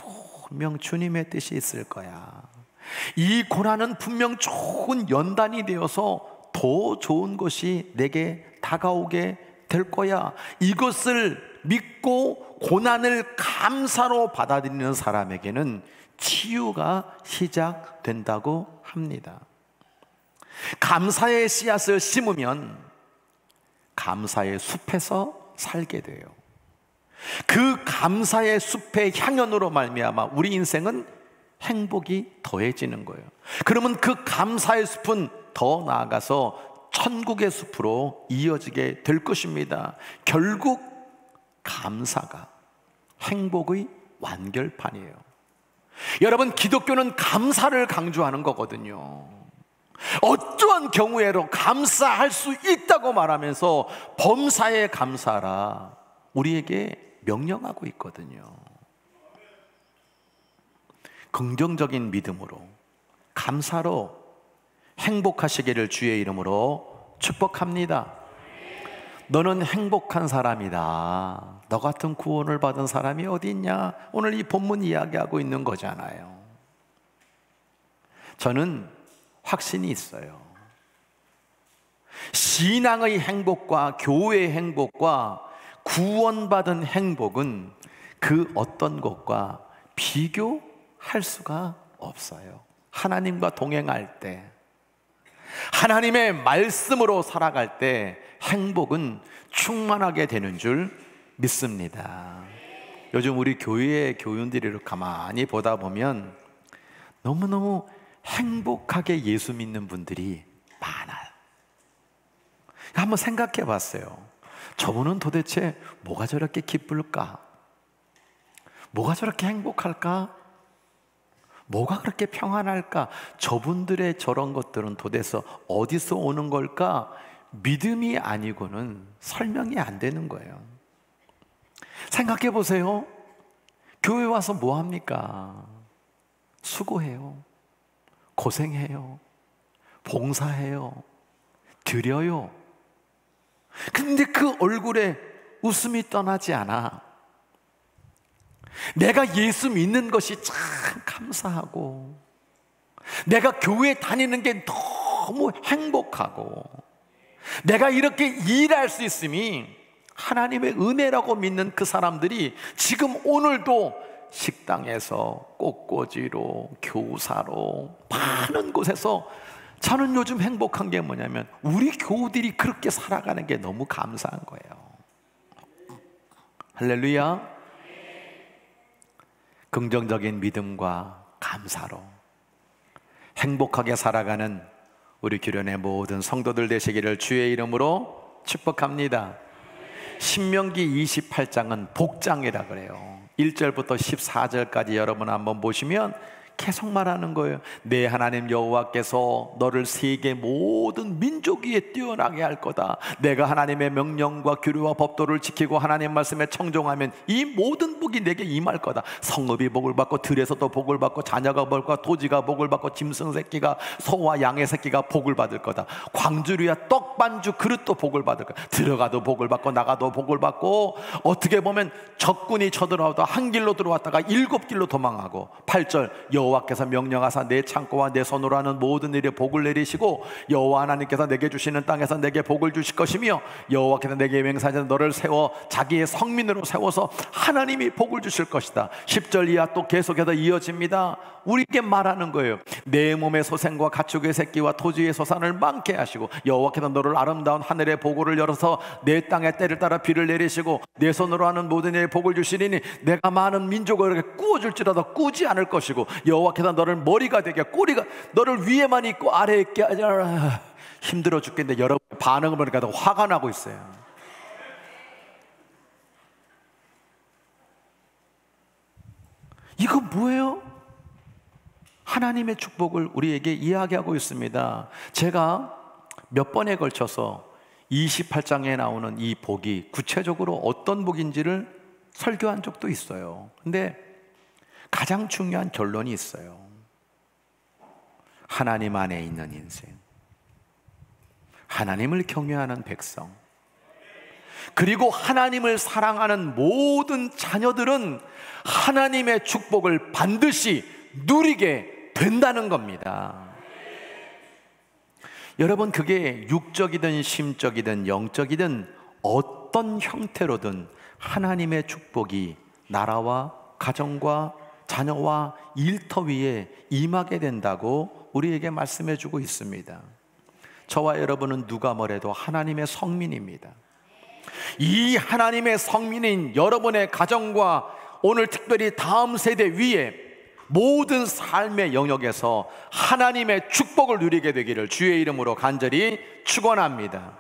[SPEAKER 3] 분명 주님의 뜻이 있을 거야. 이 고난은 분명 좋은 연단이 되어서 더 좋은 것이 내게 다가오게 될 거야. 이것을 믿고 고난을 감사로 받아들이는 사람에게는 치유가 시작된다고 합니다. 감사의 씨앗을 심으면 감사의 숲에서 살게 돼요. 그 감사의 숲의 향연으로 말미암아 우리 인생은 행복이 더해지는 거예요. 그러면 그 감사의 숲은 더 나아가서 천국의 숲으로 이어지게 될 것입니다. 결국 감사가 행복의 완결판이에요. 여러분, 기독교는 감사를 강조하는 거거든요. 어떠한 경우에도 감사할 수 있다고 말하면서 범사에 감사하라 우리에게 명령하고 있거든요. 긍정적인 믿음으로, 감사로 행복하시기를 주의 이름으로 축복합니다. 너는 행복한 사람이다. 너 같은 구원을 받은 사람이 어디 있냐? 오늘 이 본문 이야기하고 있는 거잖아요. 저는 확신이 있어요. 신앙의 행복과 교회의 행복과 구원받은 행복은 그 어떤 것과 비교할 수가 없어요. 하나님과 동행할 때, 하나님의 말씀으로 살아갈 때 행복은 충만하게 되는 줄 믿습니다. 요즘 우리 교회의 교인들을 가만히 보다 보면 너무너무 행복하게 예수 믿는 분들이 많아요. 한번 생각해 봤어요. 저분은 도대체 뭐가 저렇게 기쁠까? 뭐가 저렇게 행복할까? 뭐가 그렇게 평안할까? 저분들의 저런 것들은 도대체 어디서 오는 걸까? 믿음이 아니고는 설명이 안 되는 거예요. 생각해 보세요. 교회 와서 뭐 합니까? 수고해요. 고생해요. 봉사해요. 드려요. 근데 그 얼굴에 웃음이 떠나지 않아. 내가 예수 믿는 것이 참 감사하고, 내가 교회 다니는 게 너무 행복하고, 내가 이렇게 일할 수 있음이 하나님의 은혜라고 믿는 그 사람들이 지금 오늘도 식당에서 꽃꽂이로, 교사로 많은 곳에서, 저는 요즘 행복한 게 뭐냐면 우리 교우들이 그렇게 살아가는 게 너무 감사한 거예요. 할렐루야. 긍정적인 믿음과 감사로 행복하게 살아가는 우리 규련의 모든 성도들 되시기를 주의 이름으로 축복합니다. 신명기 28장은 복장이라 그래요. 1절부터 14절까지 여러분 한번 보시면 계속 말하는 거예요. 내 하나님 여호와께서 너를 세계 모든 민족 위에 뛰어나게 할 거다. 내가 하나님의 명령과 규례와 법도를 지키고 하나님 말씀에 청종하면 이 모든 복이 내게 임할 거다. 성읍이 복을 받고 들에서도 복을 받고 자녀가 복을 받고 토지가 복을 받고 짐승 새끼가, 소와 양의 새끼가 복을 받을 거다. 광주리와 떡반주 그릇도 복을 받을 거다. 들어가도 복을 받고 나가도 복을 받고, 어떻게 보면 적군이 쳐들어와도 한 길로 들어왔다가 7길로 도망하고, 8절 여호와께서 명령하사 내 창고와 내 손으로 하는 모든 일에 복을 내리시고, 여호와 하나님께서 내게 주시는 땅에서 내게 복을 주실 것이며, 여호와께서 내게 맹세하신 너를 세워 자기의 성민으로 세워서 하나님이 복을 주실 것이다. 10절 이하 또 계속해서 이어집니다. 우리에게 말하는 거예요. 내 몸의 소생과 가축의 새끼와 토지의 소산을 많게 하시고, 여호와께서 너를 아름다운 하늘의 보고를 열어서 내 땅에 때를 따라 비를 내리시고, 내 손으로 하는 모든 일에 복을 주시리니 내가 많은 민족을 이렇게 꾸어줄지라도 꾸지 않을 것이고, 여호와께서 너를 머리가 되게, 꼬리가 너를 위에만 있고 아래에 있게 하자. 힘들어 죽겠는데 여러분 반응을 보니까 더 화가 나고 있어요. 이거 뭐예요? 하나님의 축복을 우리에게 이야기하고 있습니다. 제가 몇 번에 걸쳐서 28장에 나오는 이 복이 구체적으로 어떤 복인지를 설교한 적도 있어요. 근데 가장 중요한 결론이 있어요. 하나님 안에 있는 인생, 하나님을 경외하는 백성, 그리고 하나님을 사랑하는 모든 자녀들은 하나님의 축복을 반드시 누리게 된다는 겁니다. 여러분, 그게 육적이든 심적이든 영적이든 어떤 형태로든 하나님의 축복이 나라와 가정과 자녀와 일터 위에 임하게 된다고 우리에게 말씀해 주고 있습니다. 저와 여러분은 누가 뭐래도 하나님의 성민입니다. 이 하나님의 성민인 여러분의 가정과 오늘 특별히 다음 세대 위에 모든 삶의 영역에서 하나님의 축복을 누리게 되기를 주의 이름으로 간절히 축원합니다.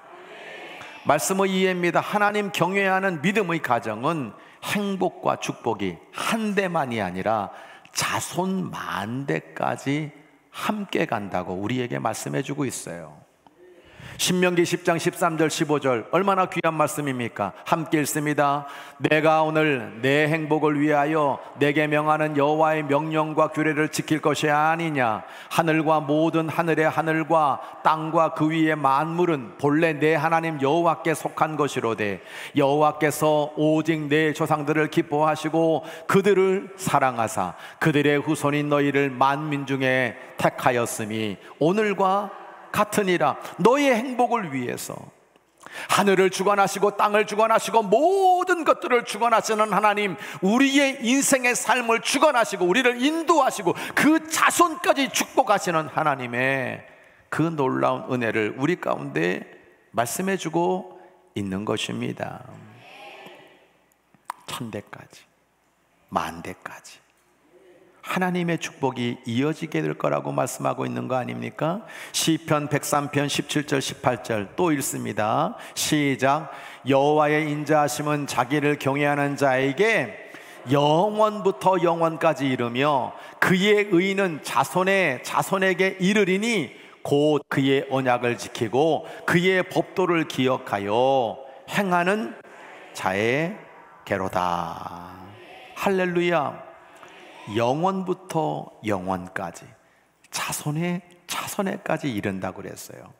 [SPEAKER 3] 말씀의 이해입니다. 하나님 경외하는 믿음의 가정은 행복과 축복이 한 대만이 아니라 자손 만 대까지 함께 간다고 우리에게 말씀해 주고 있어요. 신명기 10장 13절 15절 얼마나 귀한 말씀입니까? 함께 읽습니다. 내가 오늘 내 행복을 위하여 내게 명하는 여호와의 명령과 규례를 지킬 것이 아니냐. 하늘과 모든 하늘의 하늘과 땅과 그 위의 만물은 본래 내 하나님 여호와께 속한 것이로되 여호와께서 오직 내 조상들을 기뻐하시고 그들을 사랑하사 그들의 후손인 너희를 만민 중에 택하였으니 오늘과 같으니라. 너의 행복을 위해서 하늘을 주관하시고 땅을 주관하시고 모든 것들을 주관하시는 하나님, 우리의 인생의 삶을 주관하시고 우리를 인도하시고 그 자손까지 축복하시는 하나님의 그 놀라운 은혜를 우리 가운데 말씀해 주고 있는 것입니다. 1000대까지, 10,000대까지 하나님의 축복이 이어지게 될 거라고 말씀하고 있는 거 아닙니까? 시편 103편 17절 18절 또 읽습니다. 시작. 여호와의 인자하심은 자기를 경외하는 자에게 영원부터 영원까지 이르며 그의 의는 자손에게 이르리니 곧 그의 언약을 지키고 그의 법도를 기억하여 행하는 자에게로다. 할렐루야. 영원부터 영원까지 자손에까지 이른다고 그랬어요.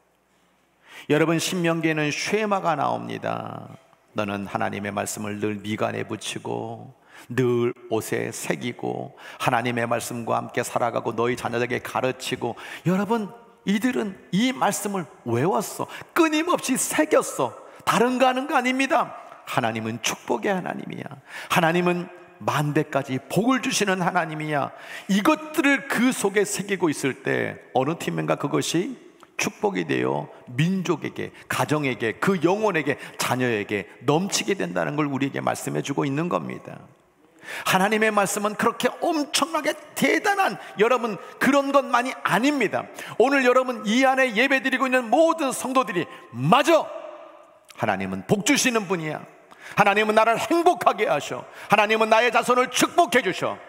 [SPEAKER 3] 여러분, 신명기에는 쉐마가 나옵니다. 너는 하나님의 말씀을 늘 미간에 붙이고 늘 옷에 새기고 하나님의 말씀과 함께 살아가고 너희 자녀에게 가르치고. 여러분, 이들은 이 말씀을 외웠어. 끊임없이 새겼어. 다른 거 하는 거 아닙니다. 하나님은 축복의 하나님이야. 하나님은 만대까지 복을 주시는 하나님이야. 이것들을 그 속에 새기고 있을 때 어느 팀인가 그것이 축복이 되어 민족에게, 가정에게, 그 영혼에게, 자녀에게 넘치게 된다는 걸 우리에게 말씀해 주고 있는 겁니다. 하나님의 말씀은 그렇게 엄청나게 대단한, 여러분, 그런 것만이 아닙니다. 오늘 여러분 이 안에 예배드리고 있는 모든 성도들이 맞아, 하나님은 복 주시는 분이야. 하나님은 나를 행복하게 하셔. 하나님은 나의 자손을 축복해 주셔.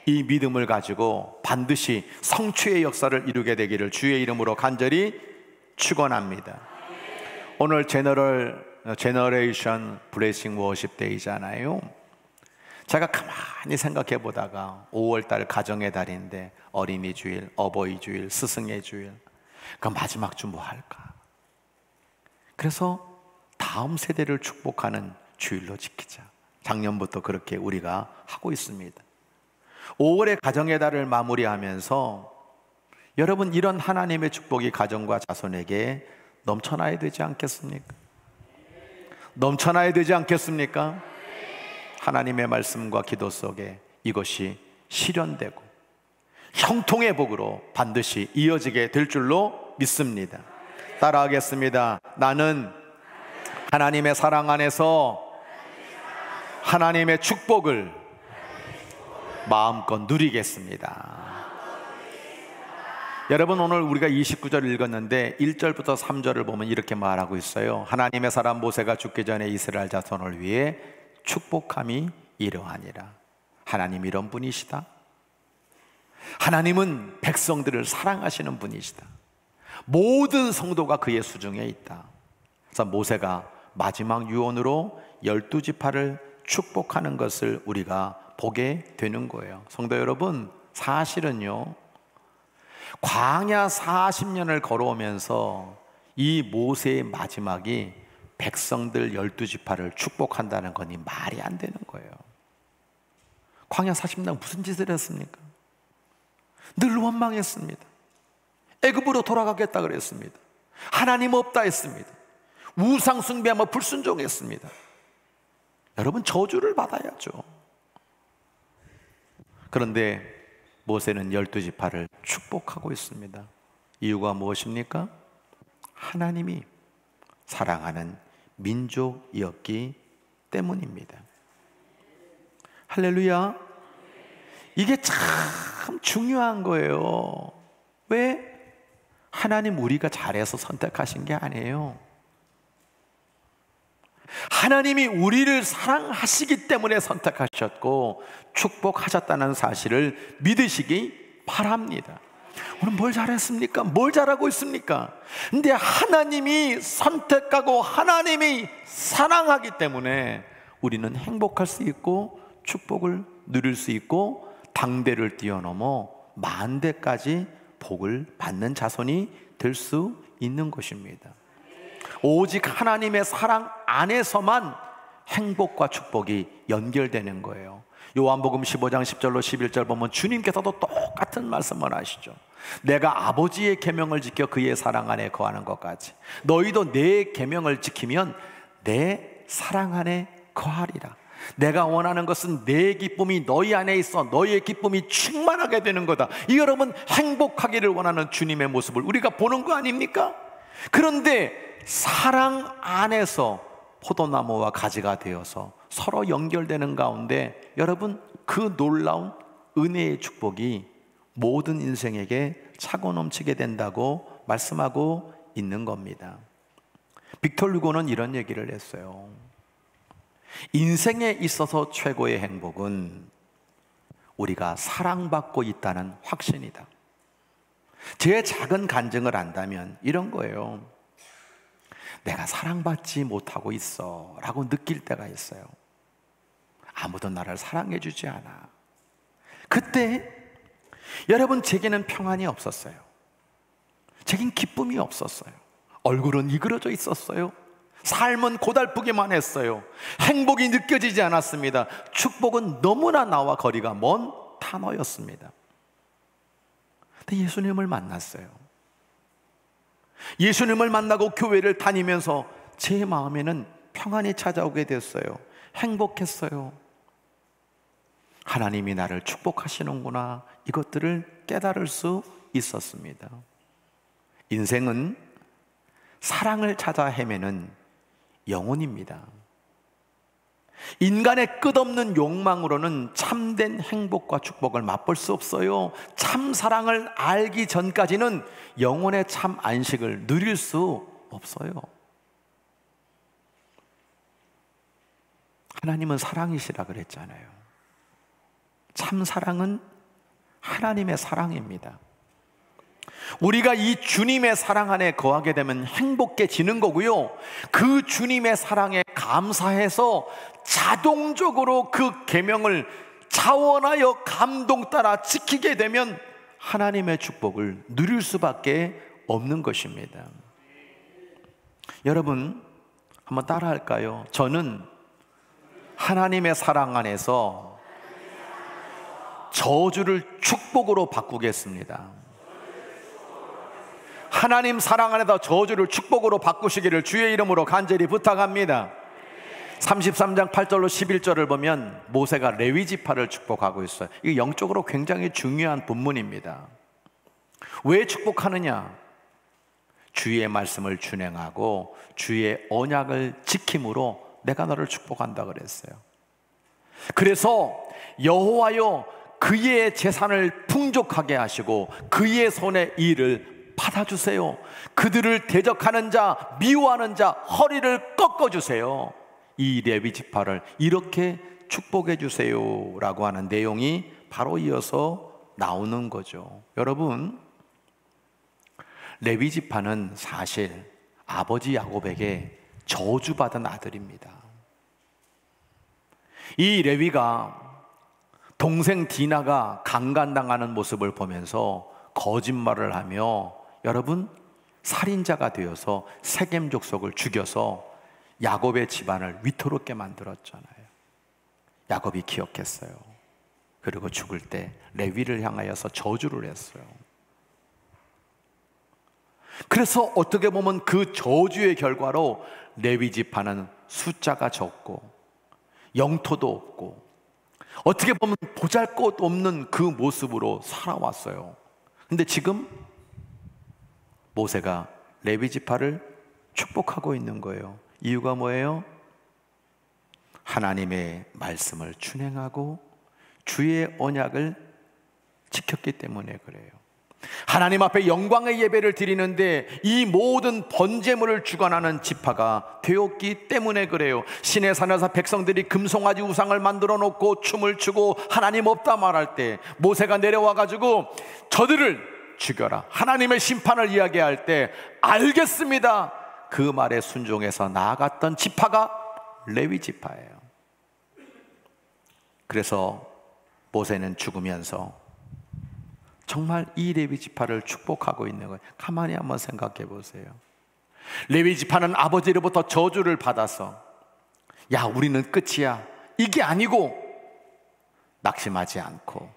[SPEAKER 3] 이 믿음을 가지고 반드시 성취의 역사를 이루게 되기를 주의 이름으로 간절히 축원합니다. 오늘 제너레이션 블레싱 워십 데이잖아요. 제가 가만히 생각해 보다가 5월달 가정의 달인데 어린이 주일, 어버이 주일, 스승의 주일, 그 마지막 주 뭐 할까? 그래서 다음 세대를 축복하는 주일로 지키자. 작년부터 그렇게 우리가 하고 있습니다. 5월의 가정의 달을 마무리하면서 여러분, 이런 하나님의 축복이 가정과 자손에게 넘쳐나야 되지 않겠습니까? 넘쳐나야 되지 않겠습니까? 하나님의 말씀과 기도 속에 이것이 실현되고 형통의 복으로 반드시 이어지게 될 줄로 믿습니다. 따라하겠습니다. 나는 하나님의 사랑 안에서 하나님의 축복을 마음껏 누리겠습니다. 여러분, 오늘 우리가 29절 읽었는데 1절부터 3절을 보면 이렇게 말하고 있어요. 하나님의 사람 모세가 죽기 전에 이스라엘 자손을 위해 축복함이 이러하니라. 하나님 이런 분이시다. 하나님은 백성들을 사랑하시는 분이시다. 모든 성도가 그의 수중에 있다. 그래서 모세가 마지막 유언으로 12지파를 축복하는 것을 우리가 보게 되는 거예요. 성도 여러분, 사실은요, 광야 40년을 걸어오면서 이 모세의 마지막이 백성들 12지파를 축복한다는 거니 말이 안 되는 거예요. 광야 40년 무슨 짓을 했습니까? 늘 원망했습니다. 애굽으로 돌아가겠다 그랬습니다. 하나님 없다 했습니다. 우상 숭배하며 불순종했습니다. 여러분, 저주를 받아야죠. 그런데 모세는 12지파를 축복하고 있습니다. 이유가 무엇입니까? 하나님이 사랑하는 민족이었기 때문입니다. 할렐루야. 이게 참 중요한 거예요. 왜? 하나님 우리가 잘해서 선택하신 게 아니에요. 하나님이 우리를 사랑하시기 때문에 선택하셨고 축복하셨다는 사실을 믿으시기 바랍니다. 오늘 뭘 잘했습니까? 뭘 잘하고 있습니까? 근데 하나님이 선택하고 하나님이 사랑하기 때문에 우리는 행복할 수 있고 축복을 누릴 수 있고 당대를 뛰어넘어 만대까지 복을 받는 자손이 될 수 있는 것입니다. 오직 하나님의 사랑 안에서만 행복과 축복이 연결되는 거예요. 요한복음 15장 10절로 11절 보면 주님께서도 똑같은 말씀을 하시죠. 내가 아버지의 계명을 지켜 그의 사랑 안에 거하는 것까지 너희도 내 계명을 지키면 내 사랑 안에 거하리라. 내가 원하는 것은 내 기쁨이 너희 안에 있어 너희의 기쁨이 충만하게 되는 거다. 이 여러분 행복하기를 원하는 주님의 모습을 우리가 보는 거 아닙니까? 그런데 사랑 안에서 포도나무와 가지가 되어서 서로 연결되는 가운데 여러분 그 놀라운 은혜의 축복이 모든 인생에게 차고 넘치게 된다고 말씀하고 있는 겁니다. 빅토르 후고는 이런 얘기를 했어요. 인생에 있어서 최고의 행복은 우리가 사랑받고 있다는 확신이다. 제 작은 간증을 안다면 이런 거예요. 내가 사랑받지 못하고 있어 라고 느낄 때가 있어요. 아무도 나를 사랑해 주지 않아. 그때 여러분 제게는 평안이 없었어요. 제겐 기쁨이 없었어요. 얼굴은 이그러져 있었어요. 삶은 고달프기만 했어요. 행복이 느껴지지 않았습니다. 축복은 너무나 나와 거리가 먼 단어였습니다. 근데 예수님을 만났어요. 예수님을 만나고 교회를 다니면서 제 마음에는 평안이 찾아오게 됐어요. 행복했어요. 하나님이 나를 축복하시는구나, 이것들을 깨달을 수 있었습니다. 인생은 사랑을 찾아 헤매는 영혼입니다. 인간의 끝없는 욕망으로는 참된 행복과 축복을 맛볼 수 없어요. 참 사랑을 알기 전까지는 영혼의 참 안식을 누릴 수 없어요. 하나님은 사랑이시라 그랬잖아요. 참 사랑은 하나님의 사랑입니다. 우리가 이 주님의 사랑 안에 거하게 되면 행복해지는 거고요, 그 주님의 사랑에 감사해서 자동적으로 그 계명을 자원하여 감동 따라 지키게 되면 하나님의 축복을 누릴 수밖에 없는 것입니다. 여러분 한번 따라 할까요? 저는 하나님의 사랑 안에서 저주를 축복으로 바꾸겠습니다. 하나님 사랑 안에서 저주를 축복으로 바꾸시기를 주의 이름으로 간절히 부탁합니다. 33장 8절로 11절을 보면 모세가 레위 지파를 축복하고 있어요. 이게 영적으로 굉장히 중요한 본문입니다. 왜 축복하느냐? 주의 말씀을 준행하고 주의 언약을 지킴으로 내가 너를 축복한다 그랬어요. 그래서 여호와여 그의 재산을 풍족하게 하시고 그의 손의 일을 받아주세요. 그들을 대적하는 자, 미워하는 자 허리를 꺾어주세요. 이 레위 지파를 이렇게 축복해 주세요 라고 하는 내용이 바로 이어서 나오는 거죠. 여러분, 레위 지파는 사실 아버지 야곱에게 저주받은 아들입니다. 이 레위가 동생 디나가 강간당하는 모습을 보면서 거짓말을 하며 여러분 살인자가 되어서 세겜 족속을 죽여서 야곱의 집안을 위태롭게 만들었잖아요. 야곱이 기억했어요. 그리고 죽을 때 레위를 향하여서 저주를 했어요. 그래서 어떻게 보면 그 저주의 결과로 레위 지파는 숫자가 적고 영토도 없고 어떻게 보면 보잘것없는 그 모습으로 살아왔어요. 근데 지금 모세가 레위 지파를 축복하고 있는 거예요. 이유가 뭐예요? 하나님의 말씀을 준행하고 주의 언약을 지켰기 때문에 그래요. 하나님 앞에 영광의 예배를 드리는데 이 모든 번제물을 주관하는 지파가 되었기 때문에 그래요. 시내 산에서 백성들이 금송아지 우상을 만들어 놓고 춤을 추고 하나님 없다 말할 때 모세가 내려와 가지고 저들을 죽여라, 하나님의 심판을 이야기할 때 알겠습니다, 그 말에 순종해서 나아갔던 지파가 레위 지파예요. 그래서 모세는 죽으면서 정말 이 레위 지파를 축복하고 있는 거예요. 가만히 한번 생각해 보세요. 레위 지파는 아버지로부터 저주를 받아서 야, 우리는 끝이야, 이게 아니고 낙심하지 않고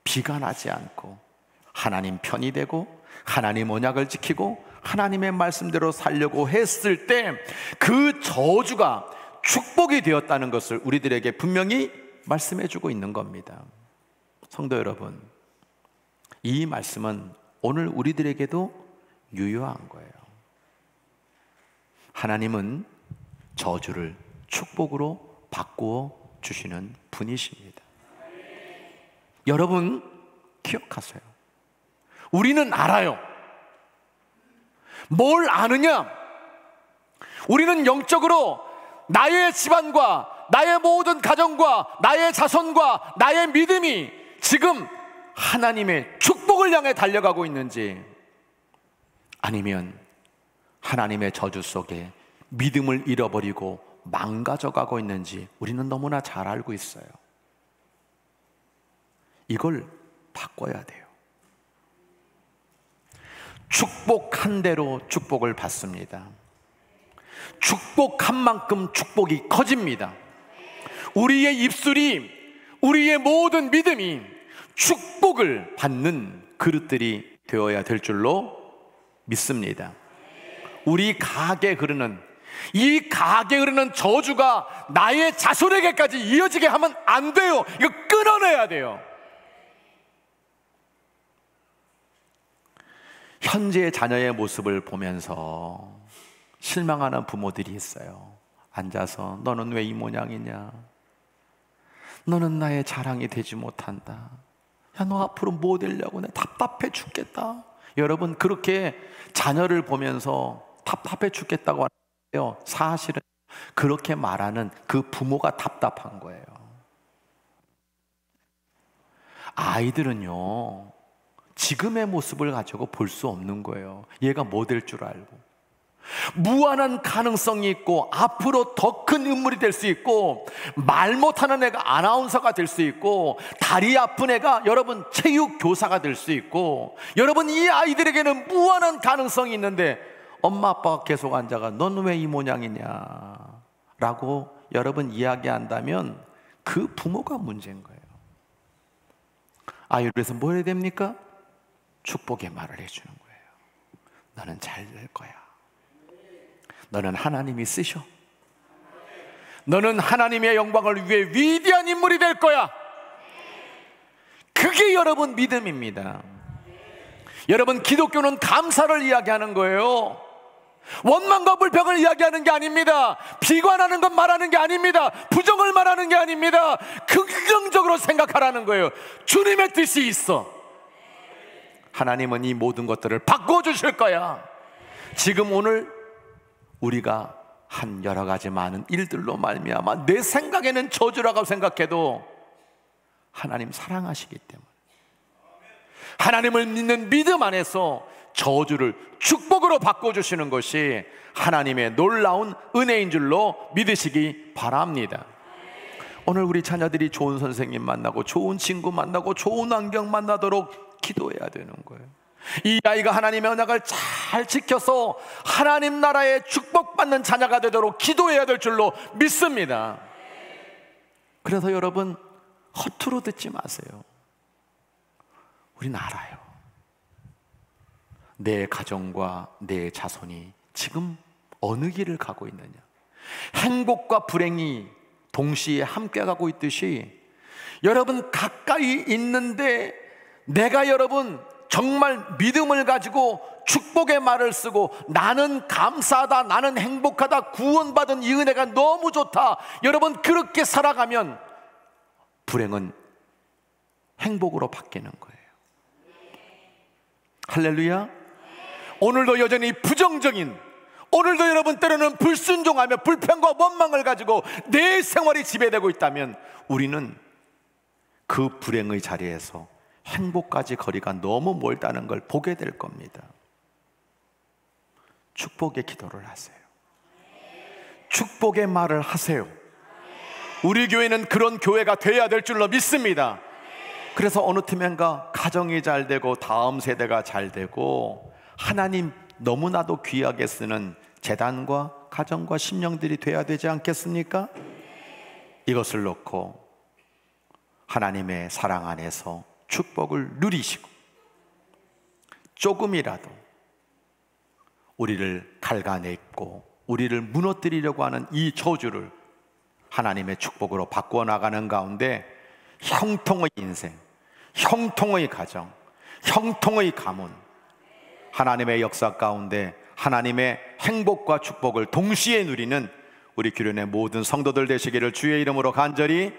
[SPEAKER 3] 비관하지 않고 하나님 편이 되고 하나님 언약을 지키고 하나님의 말씀대로 살려고 했을 때 그 저주가 축복이 되었다는 것을 우리들에게 분명히 말씀해 주고 있는 겁니다. 성도 여러분, 이 말씀은 오늘 우리들에게도 유효한 거예요. 하나님은 저주를 축복으로 바꾸어 주시는 분이십니다. 여러분 기억하세요. 우리는 알아요. 뭘 아느냐? 우리는 영적으로 나의 집안과 나의 모든 가정과 나의 자손과 나의 믿음이 지금 하나님의 축복을 향해 달려가고 있는지, 아니면 하나님의 저주 속에 믿음을 잃어버리고 망가져가고 있는지 우리는 너무나 잘 알고 있어요. 이걸 바꿔야 돼요. 축복한 대로 축복을 받습니다. 축복한 만큼 축복이 커집니다. 우리의 입술이, 우리의 모든 믿음이 축복을 받는 그릇들이 되어야 될 줄로 믿습니다. 우리 가게 흐르는, 이 가게 흐르는 저주가 나의 자손에게까지 이어지게 하면 안 돼요. 이거 끊어내야 돼요. 현재의 자녀의 모습을 보면서 실망하는 부모들이 있어요. 앉아서 너는 왜 이 모양이냐, 너는 나의 자랑이 되지 못한다, 야, 너 앞으로 뭐 되려고, 내 답답해 죽겠다. 여러분, 그렇게 자녀를 보면서 답답해 죽겠다고 하는데요, 사실은 그렇게 말하는 그 부모가 답답한 거예요. 아이들은요, 지금의 모습을 가지고 볼 수 없는 거예요. 얘가 뭐 될 줄 알고. 무한한 가능성이 있고 앞으로 더 큰 인물이 될 수 있고, 말 못하는 애가 아나운서가 될 수 있고, 다리 아픈 애가 여러분 체육 교사가 될 수 있고, 여러분 이 아이들에게는 무한한 가능성이 있는데 엄마 아빠가 계속 앉아가 넌 왜 이 모양이냐 라고 여러분 이야기한다면 그 부모가 문제인 거예요. 아이를 위해서 뭐 해야 됩니까? 축복의 말을 해주는 거예요. 너는 잘 될 거야. 너는 하나님이 쓰셔. 너는 하나님의 영광을 위해 위대한 인물이 될 거야. 그게 여러분 믿음입니다. 여러분, 기독교는 감사를 이야기하는 거예요. 원망과 불평을 이야기하는 게 아닙니다. 비관하는 것 말하는 게 아닙니다. 부정을 말하는 게 아닙니다. 긍정적으로 생각하라는 거예요. 주님의 뜻이 있어. 하나님은 이 모든 것들을 바꿔주실 거야. 지금 오늘 우리가 한 여러 가지 많은 일들로 말미암아 내 생각에는 저주라고 생각해도 하나님 사랑하시기 때문에, 하나님을 믿는 믿음 안에서 저주를 축복으로 바꿔주시는 것이 하나님의 놀라운 은혜인 줄로 믿으시기 바랍니다. 오늘 우리 자녀들이 좋은 선생님 만나고 좋은 친구 만나고 좋은 환경 만나도록 기도해야 되는 거예요. 이 아이가 하나님의 언약을 잘 지켜서 하나님 나라의 축복받는 자녀가 되도록 기도해야 될 줄로 믿습니다. 그래서 여러분, 허투루 듣지 마세요. 우린 알아요. 내 가정과 내 자손이 지금 어느 길을 가고 있느냐. 행복과 불행이 동시에 함께 가고 있듯이 여러분 가까이 있는데 내가 여러분 정말 믿음을 가지고 축복의 말을 쓰고 나는 감사하다, 나는 행복하다, 구원받은 이 은혜가 너무 좋다, 여러분 그렇게 살아가면 불행은 행복으로 바뀌는 거예요. 할렐루야. 오늘도 여전히 부정적인, 오늘도 여러분 때로는 불순종하며 불평과 원망을 가지고 내 생활이 지배되고 있다면 우리는 그 불행의 자리에서 행복까지 거리가 너무 멀다는 걸 보게 될 겁니다. 축복의 기도를 하세요. 축복의 말을 하세요. 우리 교회는 그런 교회가 돼야 될 줄로 믿습니다. 그래서 어느 틈엔가 가정이 잘 되고 다음 세대가 잘 되고 하나님 너무나도 귀하게 쓰는 재단과 가정과 심령들이 돼야 되지 않겠습니까? 이것을 놓고 하나님의 사랑 안에서 축복을 누리시고 조금이라도 우리를 갉아내고 우리를 무너뜨리려고 하는 이 저주를 하나님의 축복으로 바꾸어 나가는 가운데 형통의 인생, 형통의 가정, 형통의 가문, 하나님의 역사 가운데 하나님의 행복과 축복을 동시에 누리는 우리 규련의 모든 성도들 되시기를 주의 이름으로 간절히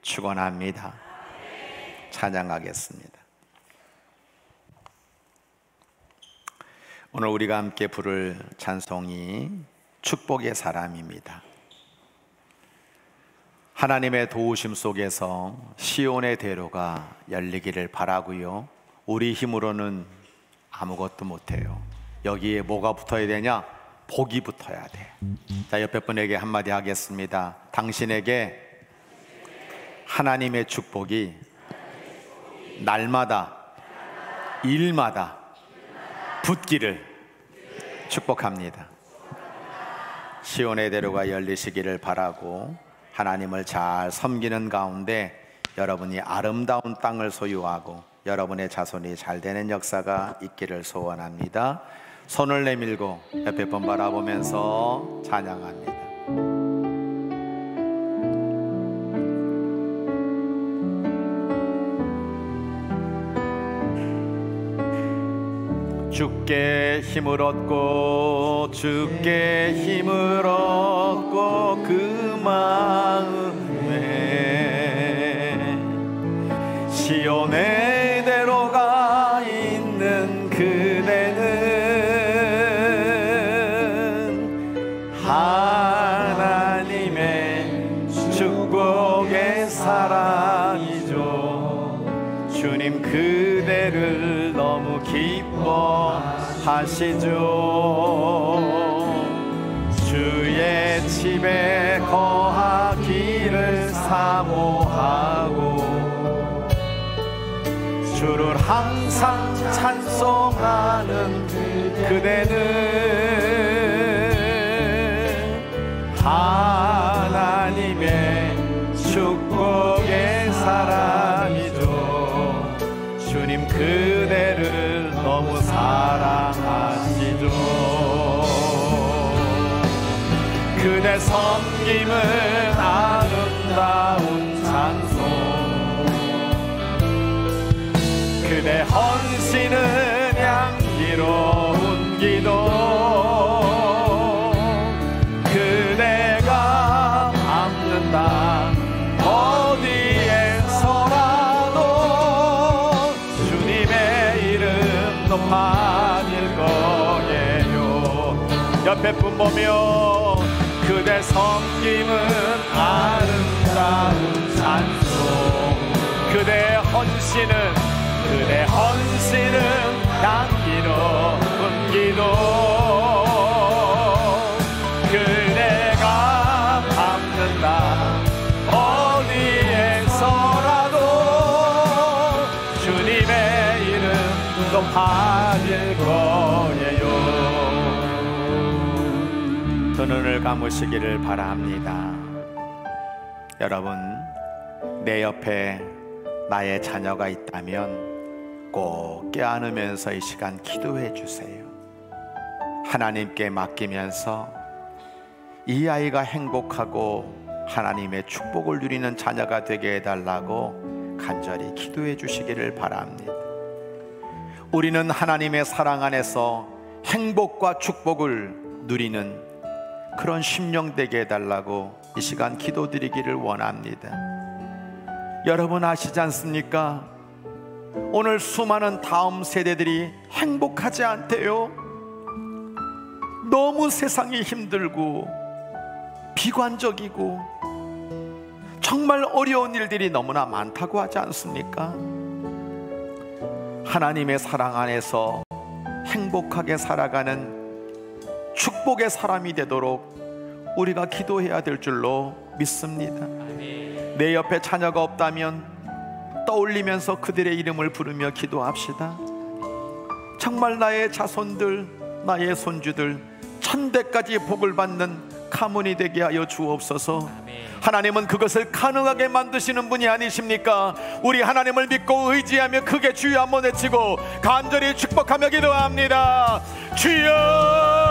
[SPEAKER 3] 축원합니다. 찬양하겠습니다. 오늘 우리가 함께 부를 찬송이 축복의 사람입니다. 하나님의 도우심 속에서 시온의 대로가 열리기를 바라고요. 우리 힘으로는 아무것도 못해요. 여기에 뭐가 붙어야 되냐? 복이 붙어야 돼. 자, 옆에 분에게 한마디 하겠습니다. 당신에게 하나님의 축복이 날마다 일마다 붙기를 축복합니다. 시온의 대로가 열리시기를 바라고 하나님을 잘 섬기는 가운데 여러분이 아름다운 땅을 소유하고 여러분의 자손이 잘 되는 역사가 있기를 소원합니다. 손을 내밀고 옆에 분 바라보면서 찬양합니다. 주께 힘을 얻고 주께 힘을 얻고 그 마음에 시온의 대로가 있는 그대는 하나님의 축복의 사랑이죠. 주님 그대를 너무 기뻐하시죠. 주의 집에 거하기를 사모하고 주를 항상 찬송하는 그대는 하나님의 축복의 사람이죠. 주님 그대를 너무 사랑하시죠. 그대 섬김은 아름다운 찬송, 그대 헌신은 향기로운 기도, 그대가 밟는다 어디에서라도 주님의 이름 높아질 거예요. 옆에 분 보며 그대 섬김은 아름다운 찬송, 그대 헌신은 향기로운 기도, 그대가 밟는다 어디에서라도 주님의 이름 높아질 거예요. 두 눈을 감으시기를 바랍니다. 여러분, 내 옆에 나의 자녀가 있다면 꼭 껴안으면서 이 시간 기도해 주세요. 하나님께 맡기면서 이 아이가 행복하고 하나님의 축복을 누리는 자녀가 되게 해달라고 간절히 기도해 주시기를 바랍니다. 우리는 하나님의 사랑 안에서 행복과 축복을 누리는 그런 심령 되게 해달라고 이 시간 기도드리기를 원합니다. 여러분 아시지 않습니까? 오늘 수많은 다음 세대들이 행복하지 않대요. 너무 세상이 힘들고 비관적이고 정말 어려운 일들이 너무나 많다고 하지 않습니까? 하나님의 사랑 안에서 행복하게 살아가는 축복의 사람이 되도록 우리가 기도해야 될 줄로 믿습니다. 내 옆에 자녀가 없다면 떠올리면서 그들의 이름을 부르며 기도합시다. 정말 나의 자손들, 나의 손주들 천대까지 복을 받는 가문이 되게 하여 주옵소서. 하나님은 그것을 가능하게 만드시는 분이 아니십니까? 우리 하나님을 믿고 의지하며 크게 주여 한번 외치고 간절히 축복하며 기도합니다. 주여!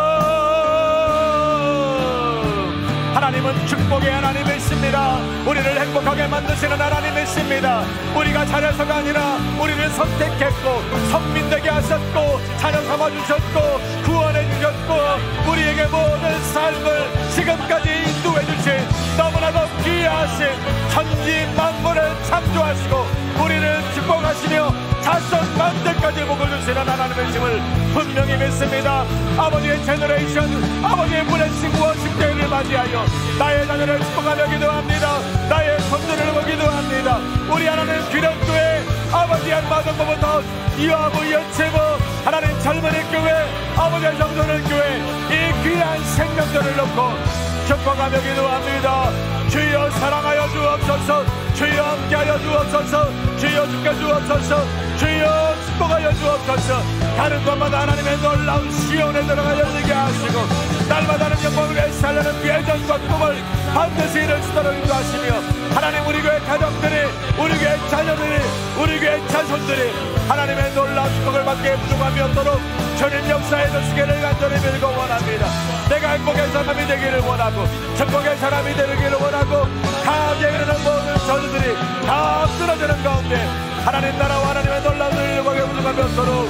[SPEAKER 3] 하나님은 축복의 하나님이십니다. 우리를 행복하게 만드시는 하나님이십니다. 우리가 잘해서가 아니라 우리를 선택했고 선민되게 하셨고 자녀 삼아주셨고 구원해 주셨고 우리에게 모든 삶을 지금까지 인도해 주신 너무나도 귀하신 천지 만물을 창조하시고 우리를 축복하시며 자손 만대까지 복을 주시는 하나님이심을 분명히 믿습니다. 아버지의 제너레이션, 아버지의 블레싱 워십 데이를 맞이하여 나의 자녀를 축복하며 기도합니다. 나의 손주를 보고 기도합니다. 우리 하나님 귀령교회 아버지 한마정부부터 이화부 여체부 하나님 젊은이 교회 아버지의 정도는 교회 이 귀한 생명들을 놓고 축복하며 기도합니다. 주여 사랑하여 주옵소서. 주여 함께하여 주옵소서. 주여 지켜 주옵소서. 주여 축복하여 주옵소서. 가는 곳마다 하나님의 놀라운 시온에 들어가 열리게 하시고 날마다는 영광을 살려는 예전과 꿈을 반드시 이룰 수 있도록 인도하시며 하나님 우리 교회 가족들이 우리 교회 자녀들이 우리 교회 자손들이 하나님의 놀라운 축복을 받게 부족함이 없도록 주님 역사에 주시기를 간절히 빌고 원합니다. 내가 행복의 사람이 되기를 원하고 축복의 사람이 되기를 원하고 강하게 흐르는 모든 저주들이 다 끊어지는 가운데 하나님 나라와 하나님의 놀라운 일과에 부족함이 없도록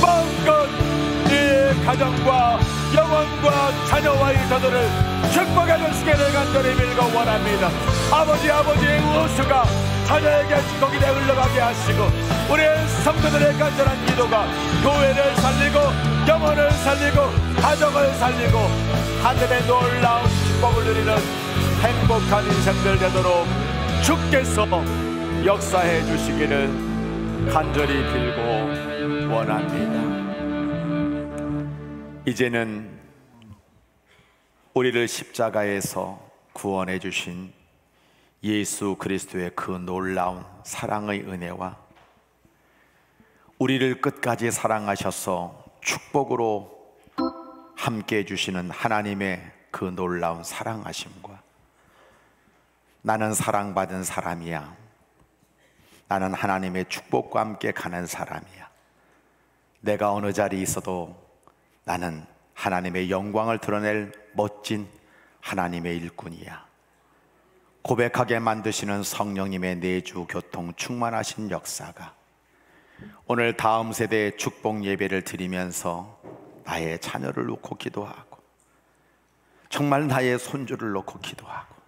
[SPEAKER 3] 마음껏 이 가정과 영혼과 자녀와의 저들을 축복해 주시기를 간절히 빌고 원합니다. 아버지의 우수가 자녀에게 축복이 되어 흘러가게 하시고 우리 성도들의 간절한 기도가 교회를 살리고 영혼을 살리고 가정을 살리고 하늘의 놀라운 축복을 누리는 행복한 인생들 되도록 주께서 역사해 주시기를 간절히 빌고 원합니다. 이제는 우리를 십자가에서 구원해 주신 예수 그리스도의 그 놀라운 사랑의 은혜와 우리를 끝까지 사랑하셔서 축복으로 함께 해주시는 하나님의 그 놀라운 사랑하심과 나는 사랑받은 사람이야, 나는 하나님의 축복과 함께 가는 사람이야, 내가 어느 자리에 있어도 나는 하나님의 영광을 드러낼 멋진 하나님의 일꾼이야, 고백하게 만드시는 성령님의 내주 교통 충만하신 역사가 오늘 다음 세대의 축복 예배를 드리면서 나의 자녀를 놓고 기도하고 정말 나의 손주를 놓고 기도하고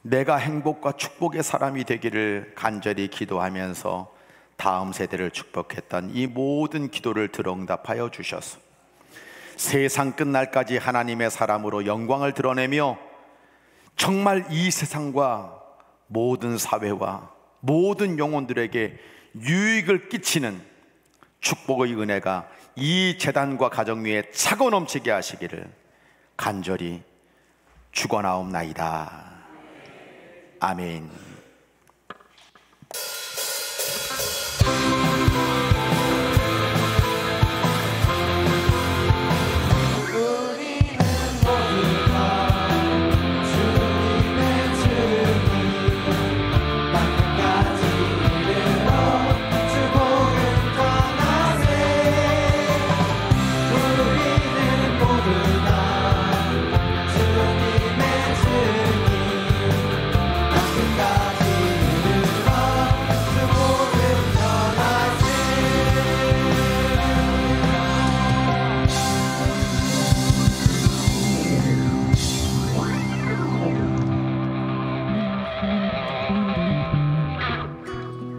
[SPEAKER 3] 내가 행복과 축복의 사람이 되기를 간절히 기도하면서 다음 세대를 축복했던 이 모든 기도를 들어응답하여 주셔서 세상 끝날까지 하나님의 사람으로 영광을 드러내며 정말 이 세상과 모든 사회와 모든 영혼들에게 유익을 끼치는 축복의 은혜가 이 재단과 가정 위에 차고 넘치게 하시기를 간절히 축원하옵나이다. 아멘.